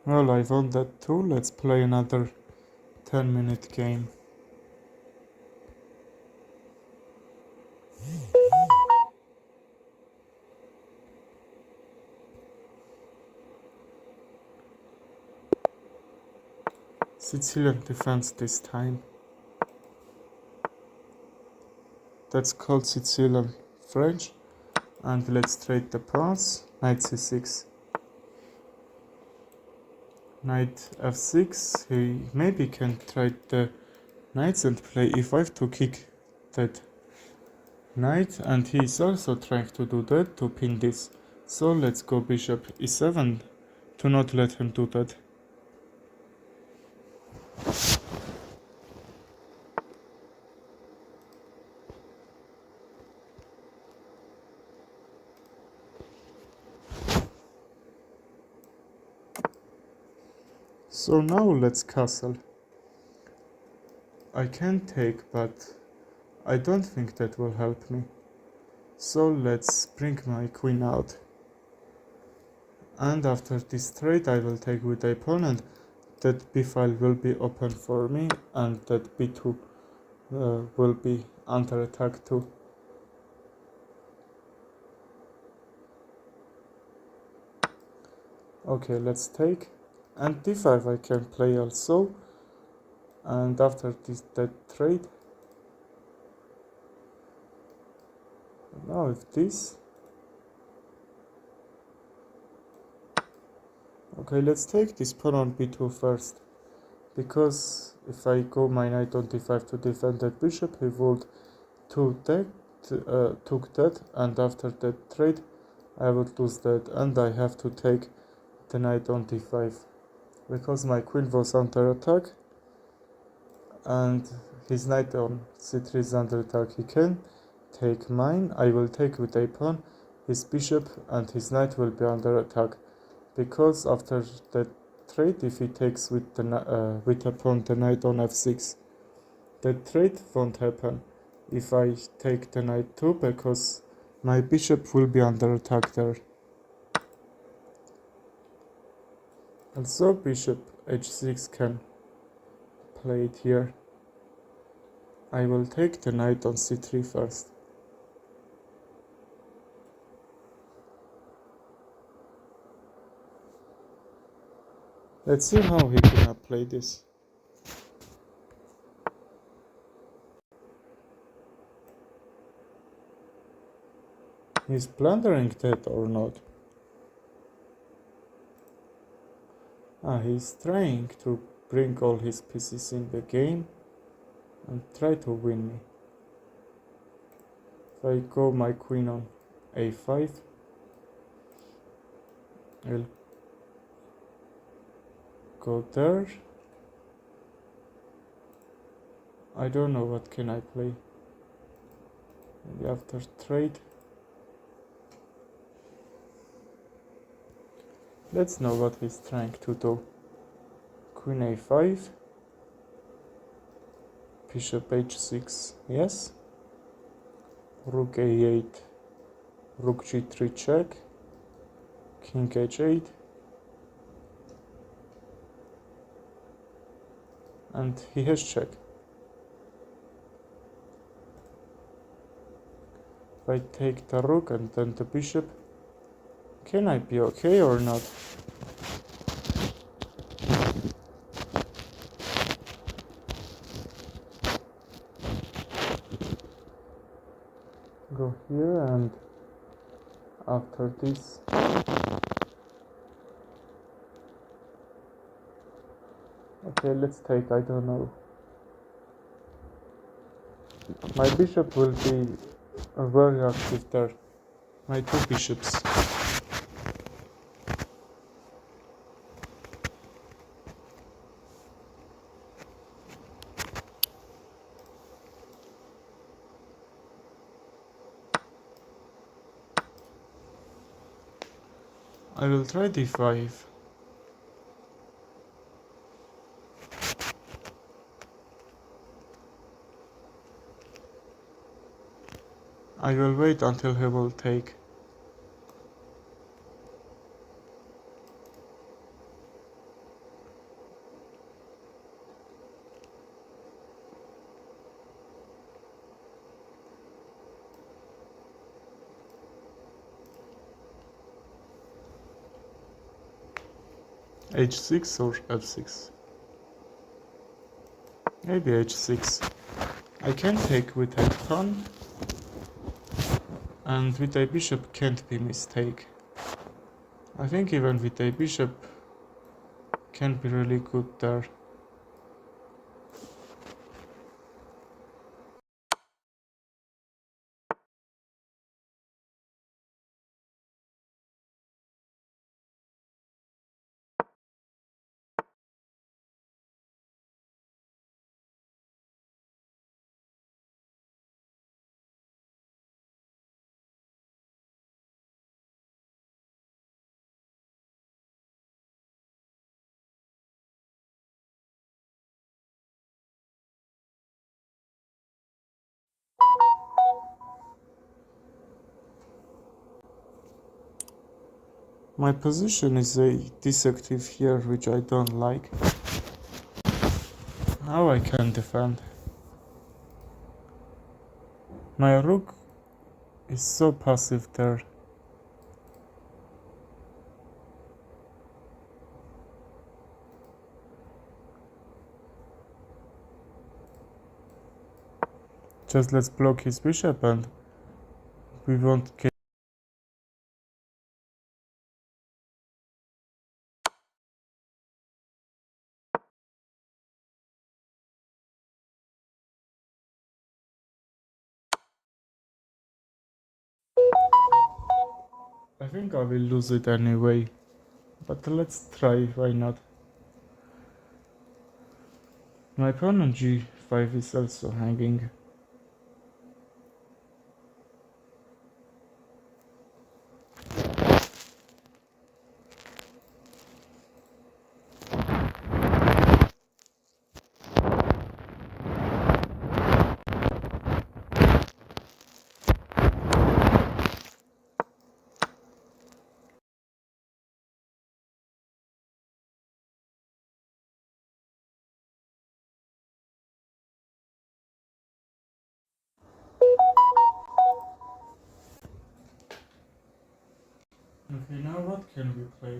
Well, I won that too. Let's play another 10-minute game. Sicilian defense this time. That's called Sicilian French. And let's trade the pawns. Knight c6. Knight f6. He maybe can trade the knights and play e5 to kick that knight. And he is also trying to do that to pin this. So let's go bishop e7 to not let him do that. So now let's castle. I can take, but I don't think that will help me. So let's bring my queen out. And after this trade I will take with the opponent. That b file will be open for me and that b2 will be under attack too. Okay, let's take. And d5 I can play also. And after that trade, now if this, okay, let's take this pawn on b2 first, because if I go my knight on d5 to defend that bishop, he would took that, and after that trade I would lose that, and I have to take the knight on d5 because my queen was under attack and his knight on c3 is under attack. He can take mine, I will take with a pawn his bishop, and his knight will be under attack, because after that trade, if he takes with a pawn the knight on f6, that trade won't happen if I take the knight too, because my bishop will be under attack there. Also bishop h6 can play it here. I will take the knight on c3 first. Let's see how he can play this. He's blundering that or not? He's trying to bring all his pieces in the game and try to win me. If I go my queen on a5, I'll go there. I don't know what can I play. Maybe after trade. Let's know what he's trying to do. Queen a5, bishop h6, yes. Rook a8, rook g3 check, king h8, and he has check. If I take the rook and then the bishop, can I be okay or not? Go here, and after this okay, let's take, I don't know. My bishop will be very active there. My two bishops. I will try d5. I will wait until he will take. h6 or f6? Maybe h6. I can take with a pawn, and with a bishop can't be mistake. I think even with a bishop can be really good there. My position is a deceptive here, which I don't like. How I can defend? My rook is so passive there. Just let's block his bishop and we won't get. I think I will lose it anyway, but let's try, why not? My pawn on g5 is also hanging. Okay, now what can we play?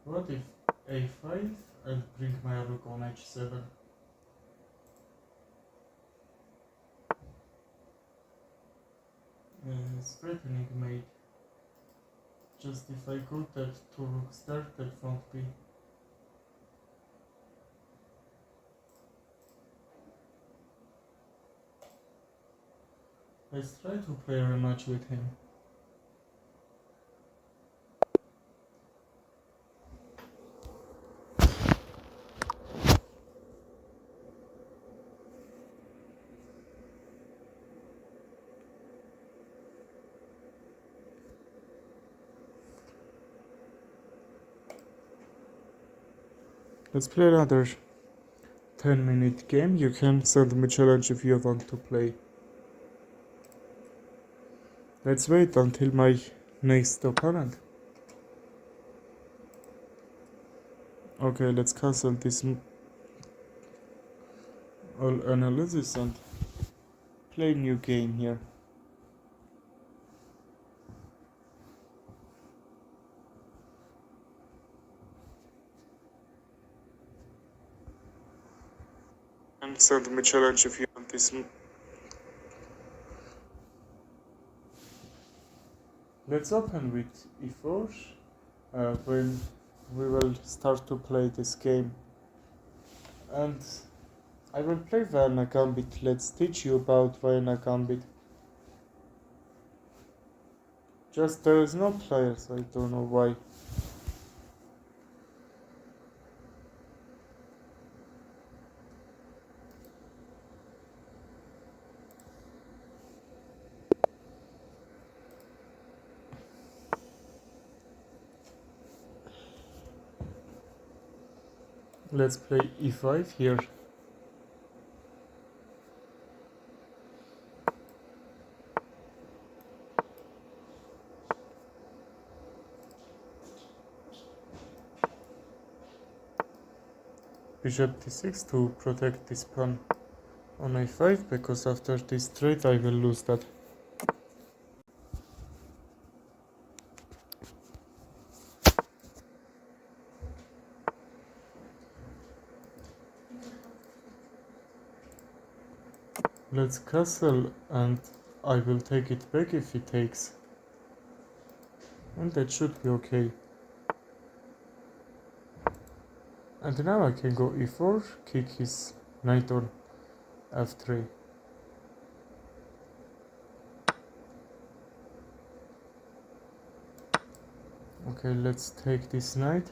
What if a5 and bring my rook on h7? Threatening mate. Just if I go that two rooks there, that won't be. Let's try to play a rematch with him. Let's play another 10-minute game. You can send me challenge if you want to play. Let's wait until my next opponent. Okay, let's cancel this all analysis and play new game here. And send me challenge if you want this. Let's open with e4 when we will start to play this game. And I will play Vienna Gambit. Let's teach you about Vienna Gambit. Just there is no players, I don't know why. Let's play e5 here. Bishop d6 to protect this pawn on a5, because after this trade I will lose that. Let's castle and I will take it back if he takes. And that should be okay. And now I can go e4, kick his knight on f3. Okay, let's take this knight.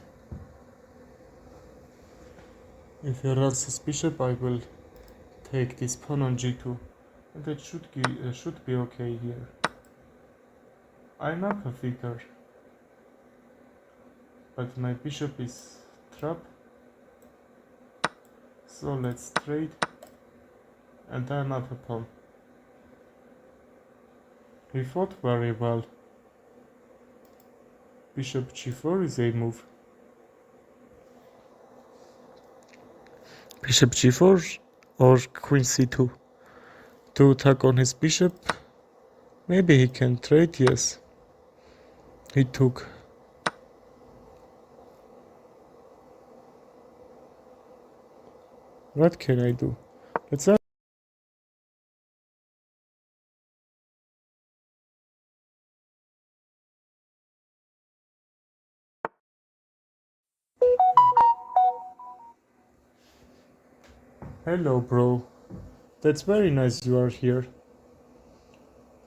If he runs his bishop, I will take this pawn on g2. And that should be okay here. I'm up a figure, but my bishop is trapped. So let's trade, and I'm up a pawn. He fought very well. Bishop g4 is a move. Bishop g4 or queen c2 to attack on his bishop. Maybe he can trade, yes. He took. What can I do? Let's ask. Hello, bro. That's very nice you are here.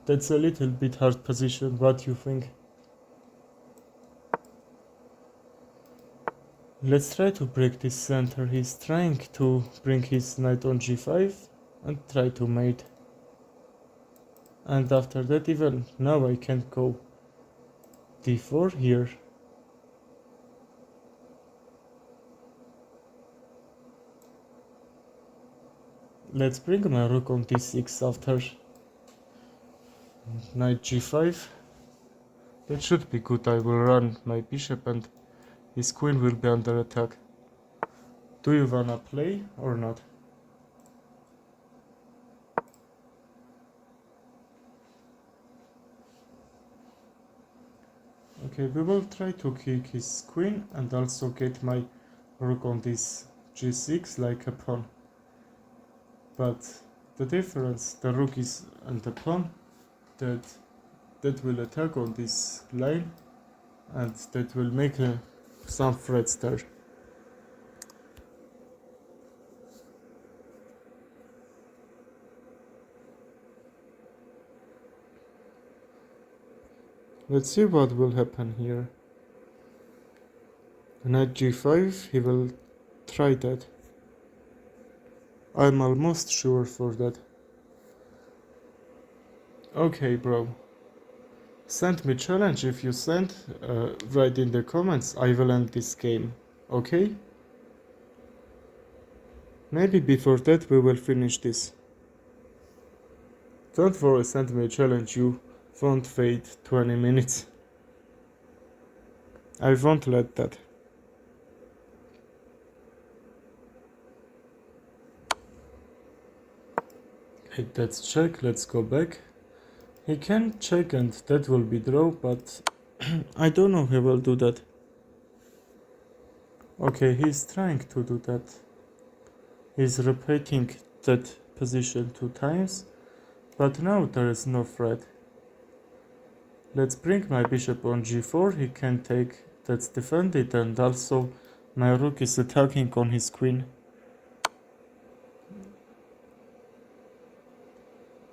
That's a little bit hard position. What do you think? Let's try to break this center. He's trying to bring his knight on g5 and try to mate. And after that, even now I can't go d4 here. Let's bring my rook on d6 after knight g5. That should be good. I will run my bishop and his queen will be under attack. Do you wanna play or not? Okay, we will try to kick his queen and also get my rook on this g6 like a pawn. But the difference, the rook is and the pawn, that will attack on this line and that will make some threats there. Let's see what will happen here. Knight g5, he will try that. I'm almost sure for that. Okay, bro. Send me challenge if you send, write in the comments, I will end this game, okay? Maybe before that we will finish this. Don't worry, send me a challenge, you won't wait 20 minutes. I won't let that. Okay, let's check, let's go back. He can check and that will be draw, but I don't know he will do that. Okay, he's trying to do that. He's repeating that position 2 times, but now there is no threat. Let's bring my bishop on g4, he can take, that's defended, and also my rook is attacking on his queen.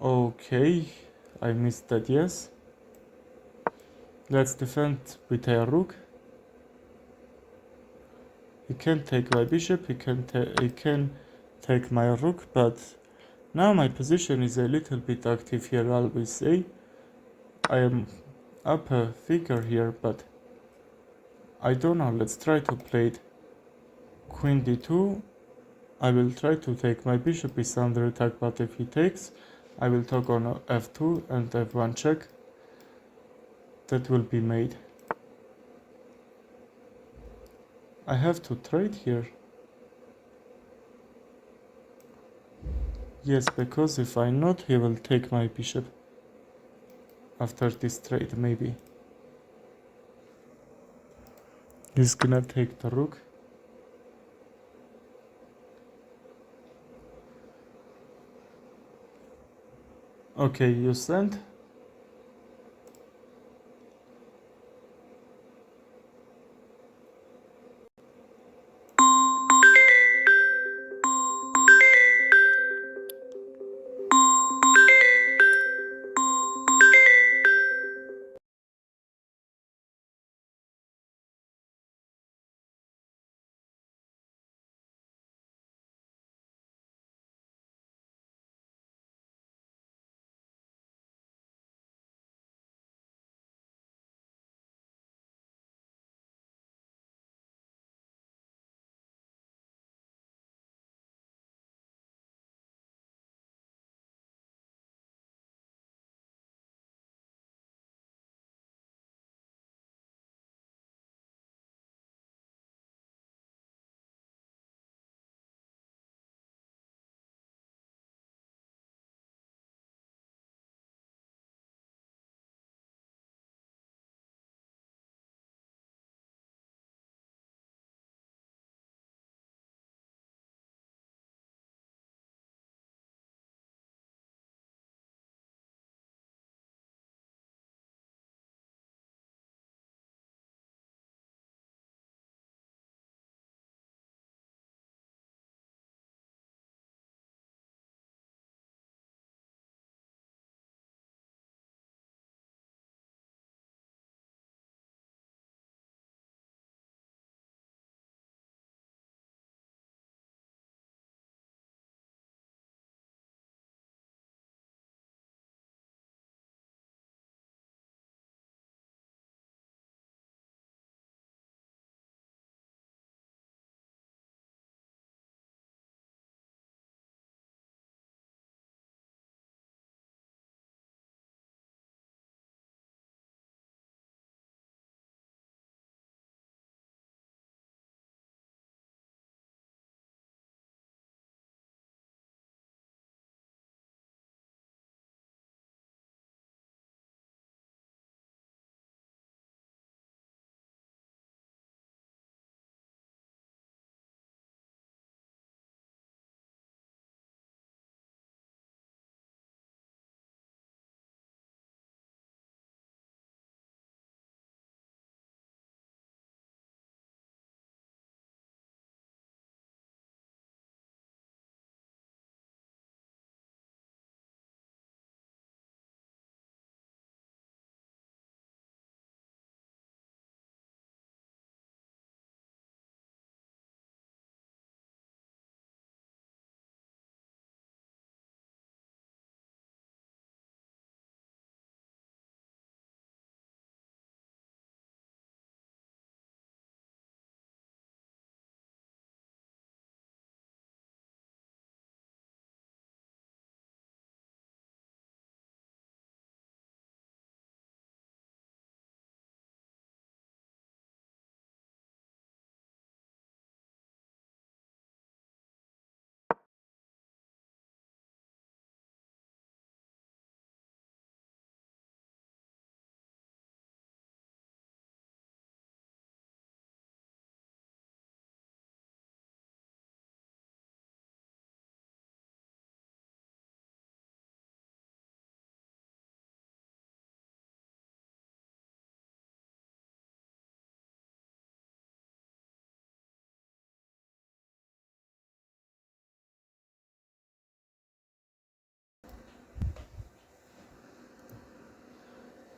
Okay, I missed that, yes. Let's defend with a rook. He can take my bishop, he can take my rook, but now my position is a little bit active here, I always say. I am up a figure here, but I don't know, let's try to play it. Queen d2, I will try to take my bishop is under attack, but if he takes, I will talk on f2 and f1 check. That will be made. I have to trade here. Yes, because if I not, he will take my bishop. After this trade, maybe. He's gonna take the rook. Okay, you sent?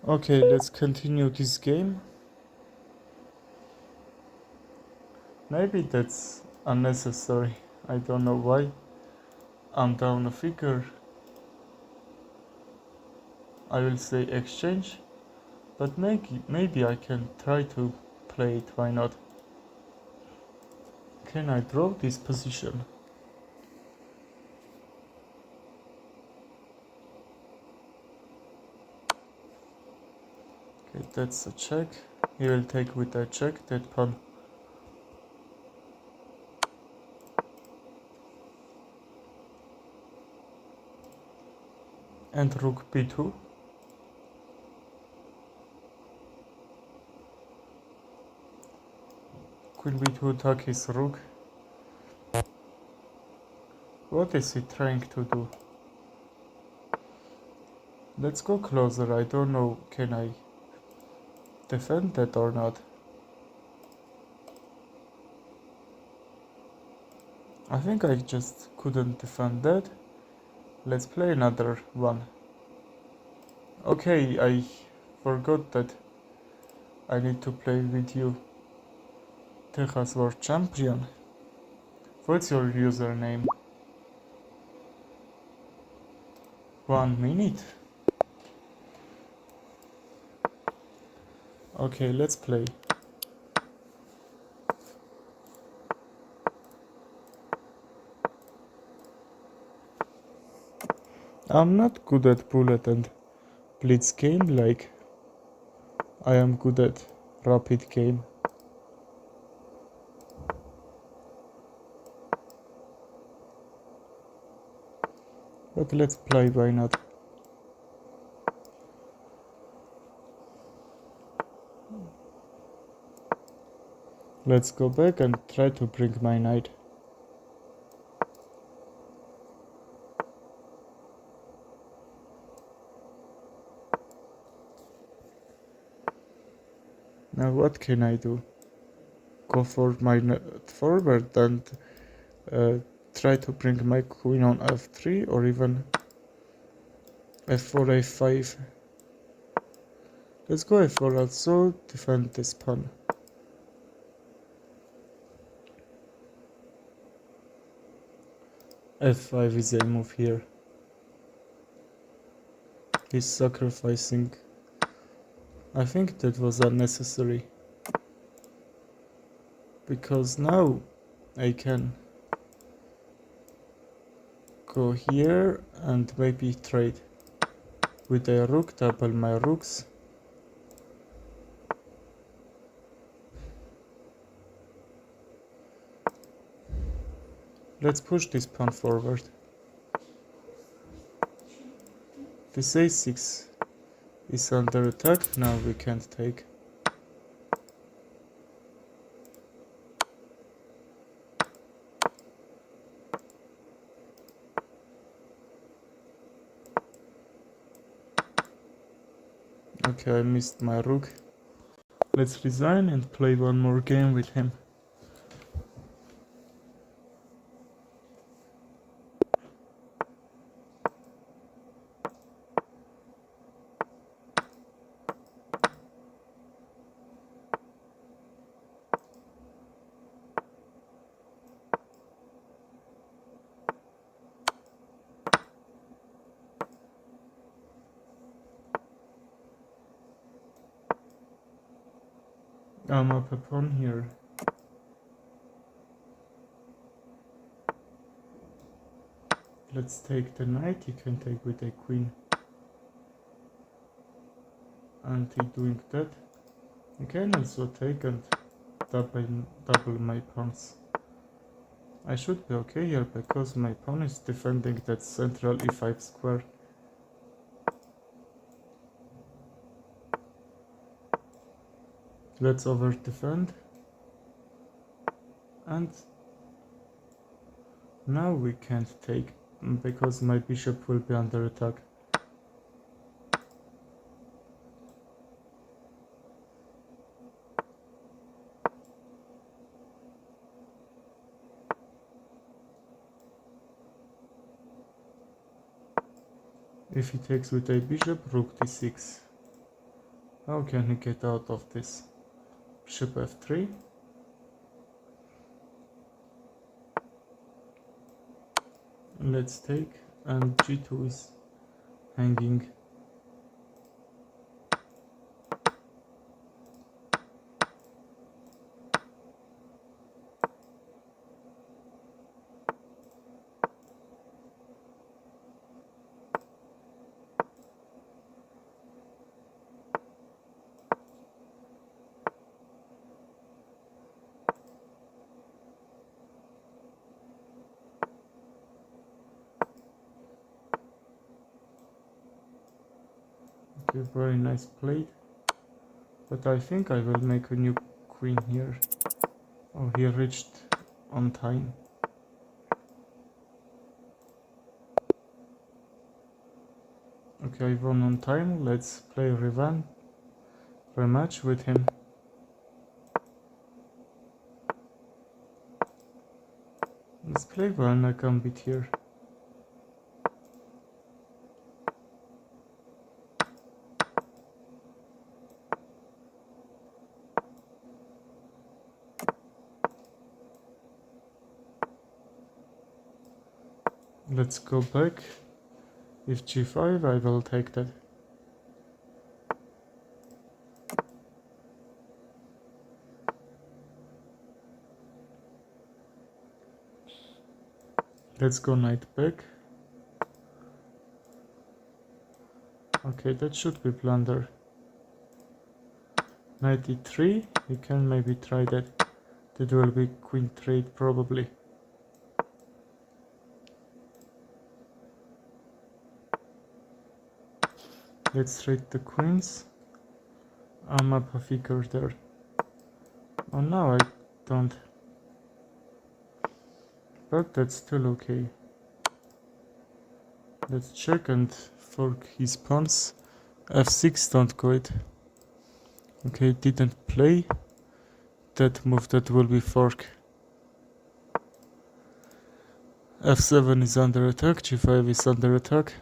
Okay, let's continue this game. Maybe that's unnecessary. I don't know why. I'm down a figure. I will say exchange, but maybe I can try to play it. Why not? Can I draw this position? Okay, that's a check. He will take with a check that pawn. And rook b2. Queen b2 attack his rook. What is he trying to do? Let's go closer. I don't know, can I defend that or not? I think I just couldn't defend that. Let's play another one. Okay, I forgot that I need to play with you. Texas World Champion. What's your username? 1 minute? Okay, let's play. I'm not good at bullet and blitz game like I am good at rapid game. But let's play, why not? Let's go back and try to bring my knight. Now what can I do? Go for my knight forward and try to bring my queen on f3 or even f4, f5. Let's go f4 also, defend this pawn. f5 is a move here. He's sacrificing. I think that was unnecessary. Because now I can go here and maybe trade with a rook, double my rooks. Let's push this pawn forward. This a6 is under attack, now we can't take. Okay, I missed my rook. Let's resign and play one more game with him. I'm up a pawn here. Let's take the knight, he can take with a queen. And he doing that. You can also take and double my pawns. I should be okay here because my pawn is defending that central e5 square. Let's over defend. And now we can't take because my bishop will be under attack. If he takes with a bishop, rook d6. How can he get out of this? Bishop f3. Let's take, and g2 is hanging. Okay, very nice plate. But I think I will make a new queen here. Oh, he reached on time. Okay, I won on time. Let's play rematch with him. Let's play one a gambit here. Let's go back. If g5, I will take that. Let's go knight back. Okay, that should be blunder. Knight e3, you can maybe try that. That will be queen trade probably. Let's trade the queens. I'm up a figure there. Oh no, I don't. But that's still okay. Let's check and fork his pawns. f6, don't go it. Okay, didn't play. That move, that will be fork. f7 is under attack, g5 is under attack.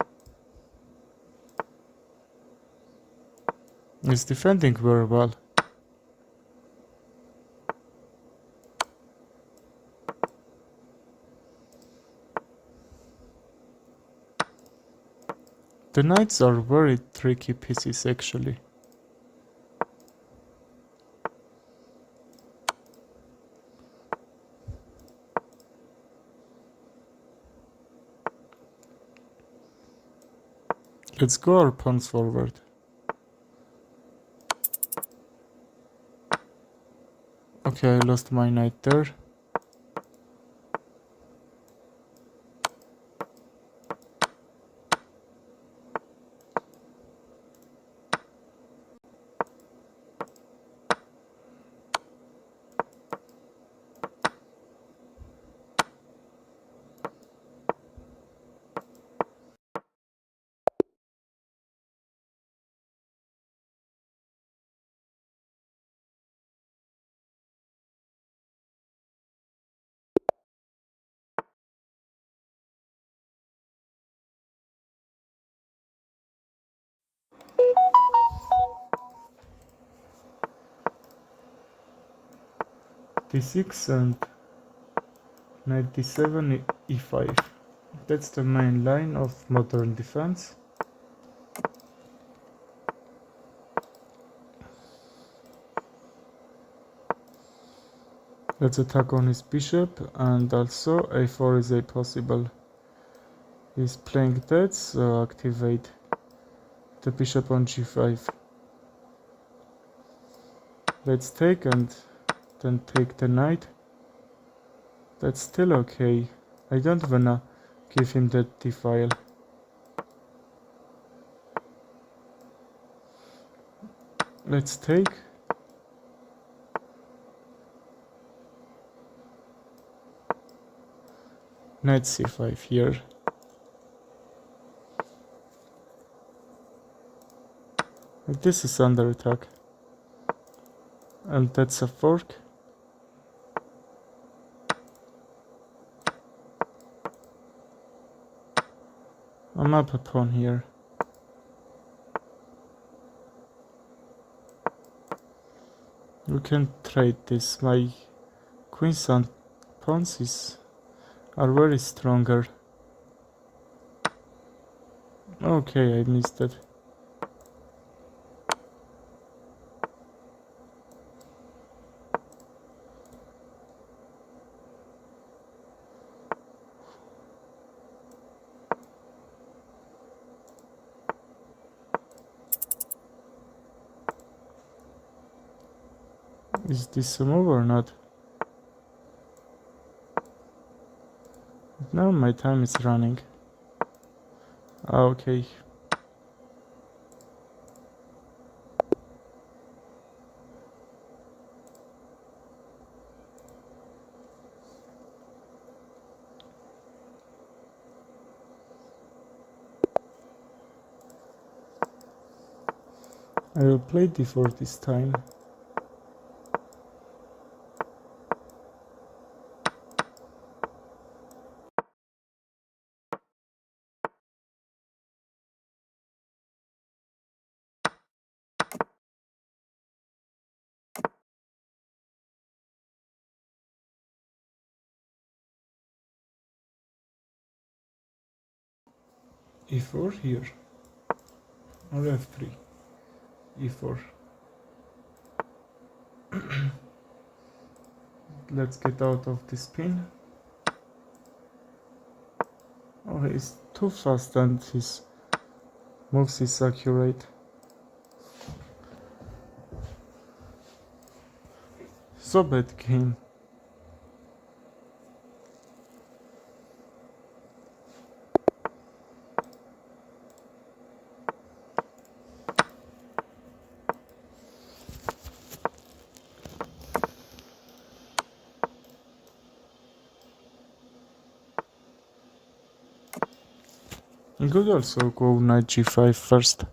He's defending very well. The knights are very tricky pieces actually. Let's go our pawns forward. Okay, I lost my knight there. d6 and knight d7, e5. That's the main line of modern defense. Let's attack on his bishop, and also a4 is a possible. He's playing that, so activate the bishop on g5. Let's take and then take the knight. That's still okay. I don't wanna give him that d-file. Let's take. Knight c5 here. This is under attack. And that's a fork. I'm up a pawn here. We can trade this. My queens and pawns are very stronger. Okay, I missed it. Is this a move or not? Now my time is running. Okay. I will play d4 this time. e4 here, or f3, e4. Let's get out of this pin. Oh, he's too fast and his moves is accurate. So bad game. You could also go knight g5 first.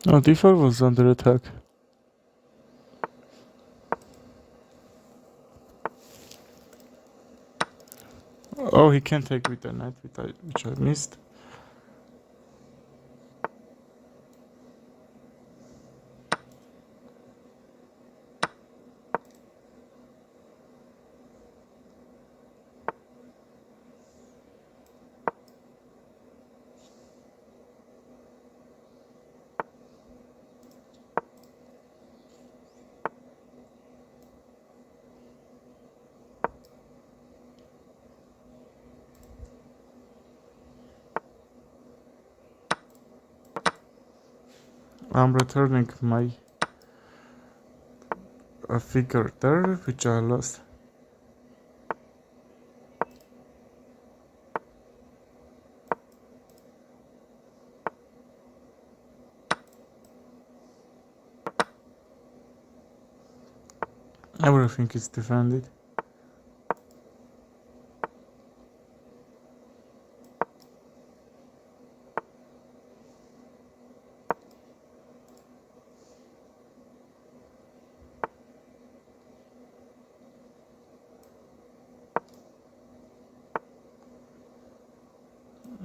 Oh, d4 was under attack. Oh, he can take with the knight, which I missed. I'm returning my figure there, which I lost. Everything is defended.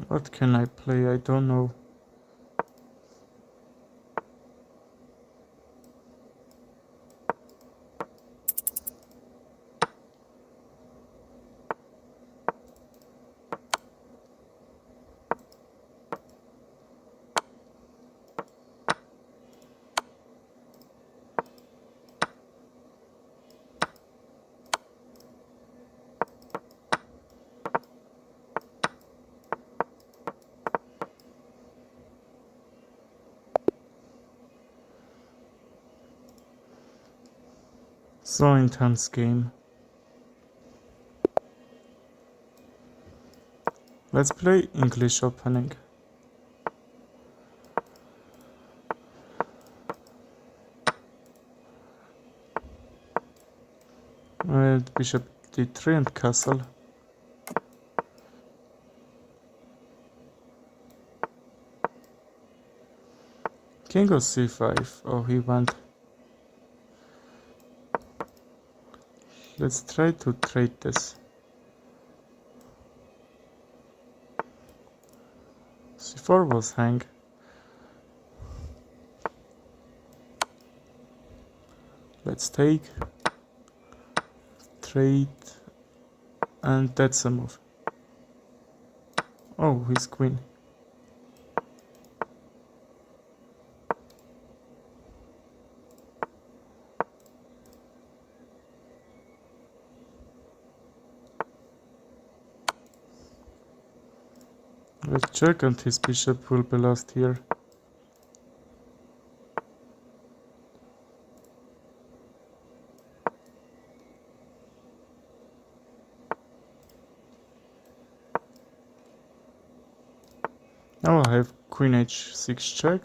What can I play? I don't know. So intense game. Let's play English opening. Bishop d3 and castle. King of c5. Oh, he went. Let's try to trade this. c4 was hang. Let's take, trade, and that's a move. Oh, he's queen. Let's check, and his bishop will be lost here. Now I have queen h6 check.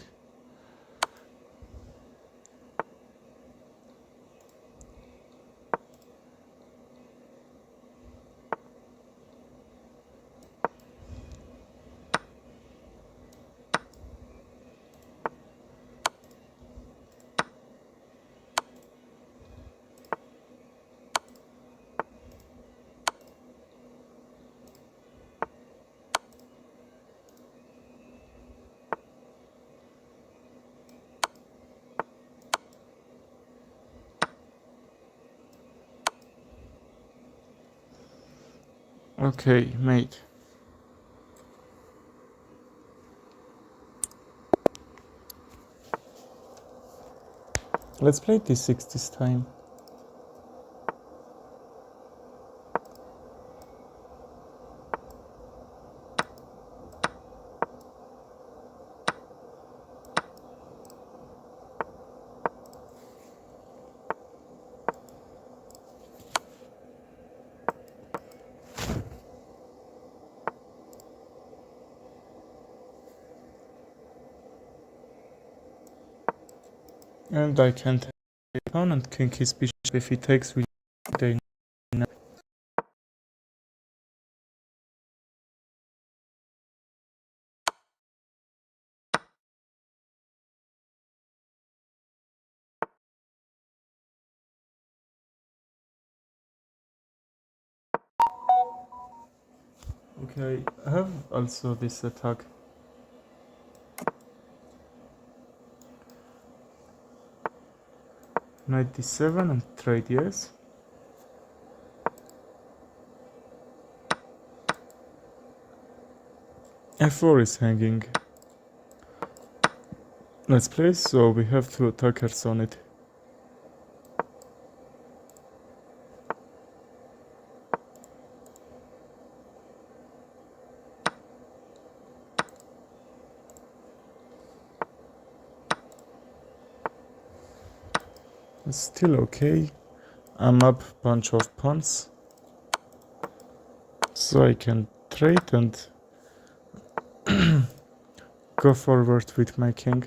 Okay, mate. Let's play d6 this time. And I can't have the opponent king his bishop if he takes with the. Okay, I have also this attack. Knight d7 and trade, yes. f4 is hanging. Let's play, so we have two attackers on it. It's still okay. I'm up bunch of pawns, so I can trade and go forward with my king.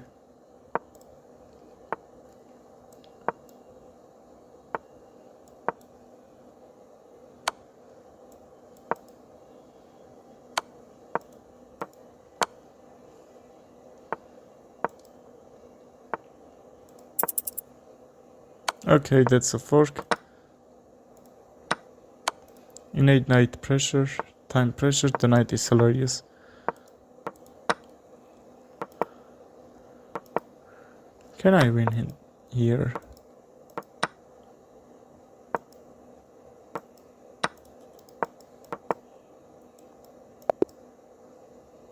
Okay, that's a fork. Innate knight pressure, time pressure, the knight is hilarious. Can I win here?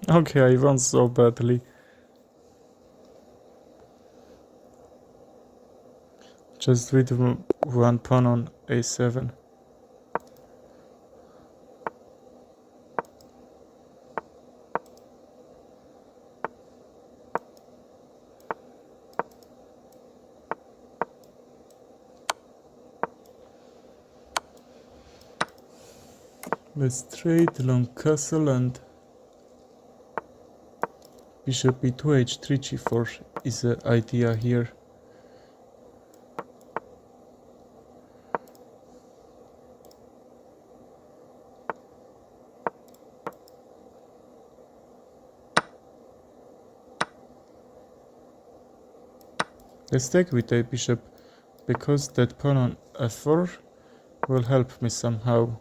Okay, I won so badly. Just with one pawn on a7. Let's trade long castle and bishop b2 h3 g4 is the idea here. Let's take with a bishop because that pawn on f4 will help me somehow.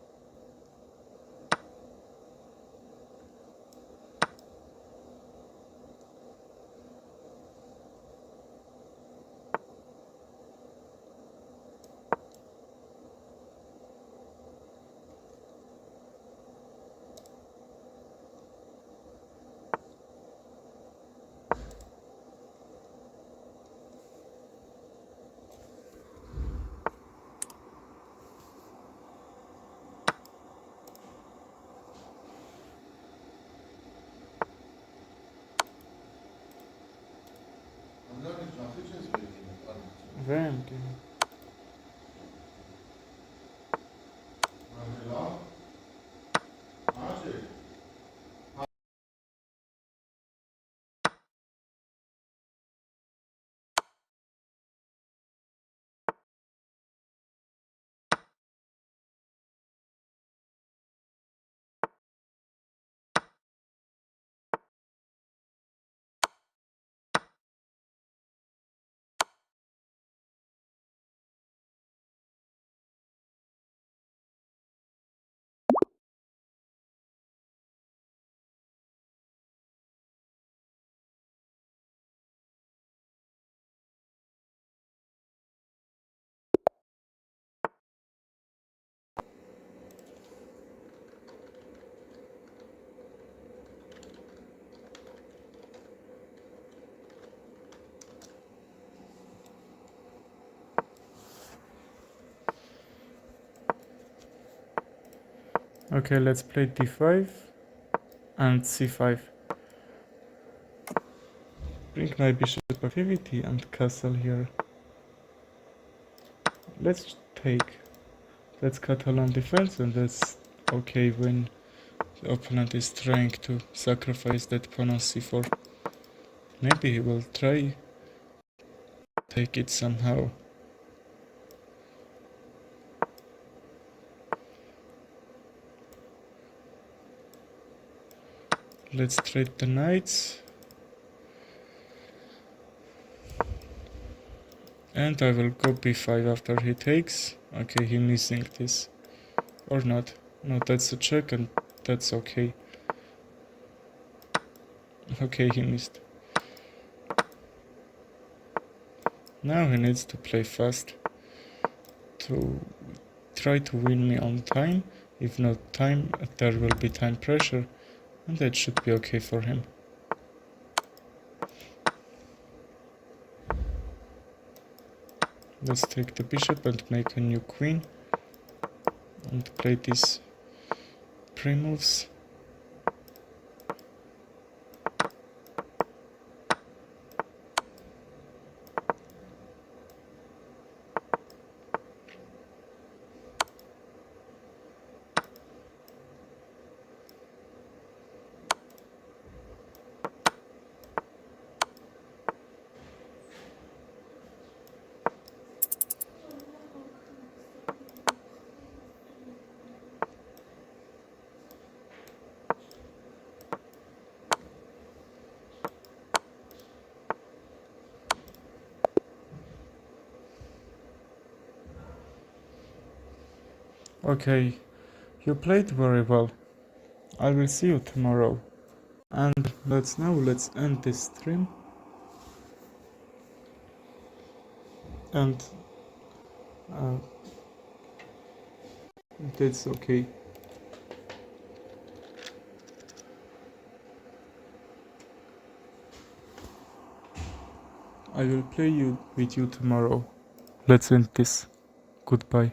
Wiem. Okay, let's play d5 and c5. Bring my bishop activity and castle here. Let's take. Let's Catalan defense, and that's okay when the opponent is trying to sacrifice that pawn on c4. Maybe he will try take it somehow. Let's trade the knights. And I will go b5 after he takes. Okay, he missing this. Or not. No, that's a check and that's okay. Okay, he missed. Now he needs to play fast to try to win me on time. If not time, there will be time pressure, and that should be okay for him. Let's take the bishop and make a new queen and play these pre-moves. Okay, you played very well. I will see you tomorrow. And let's end this stream. And that's okay. I will play with you tomorrow. Let's end this. Goodbye.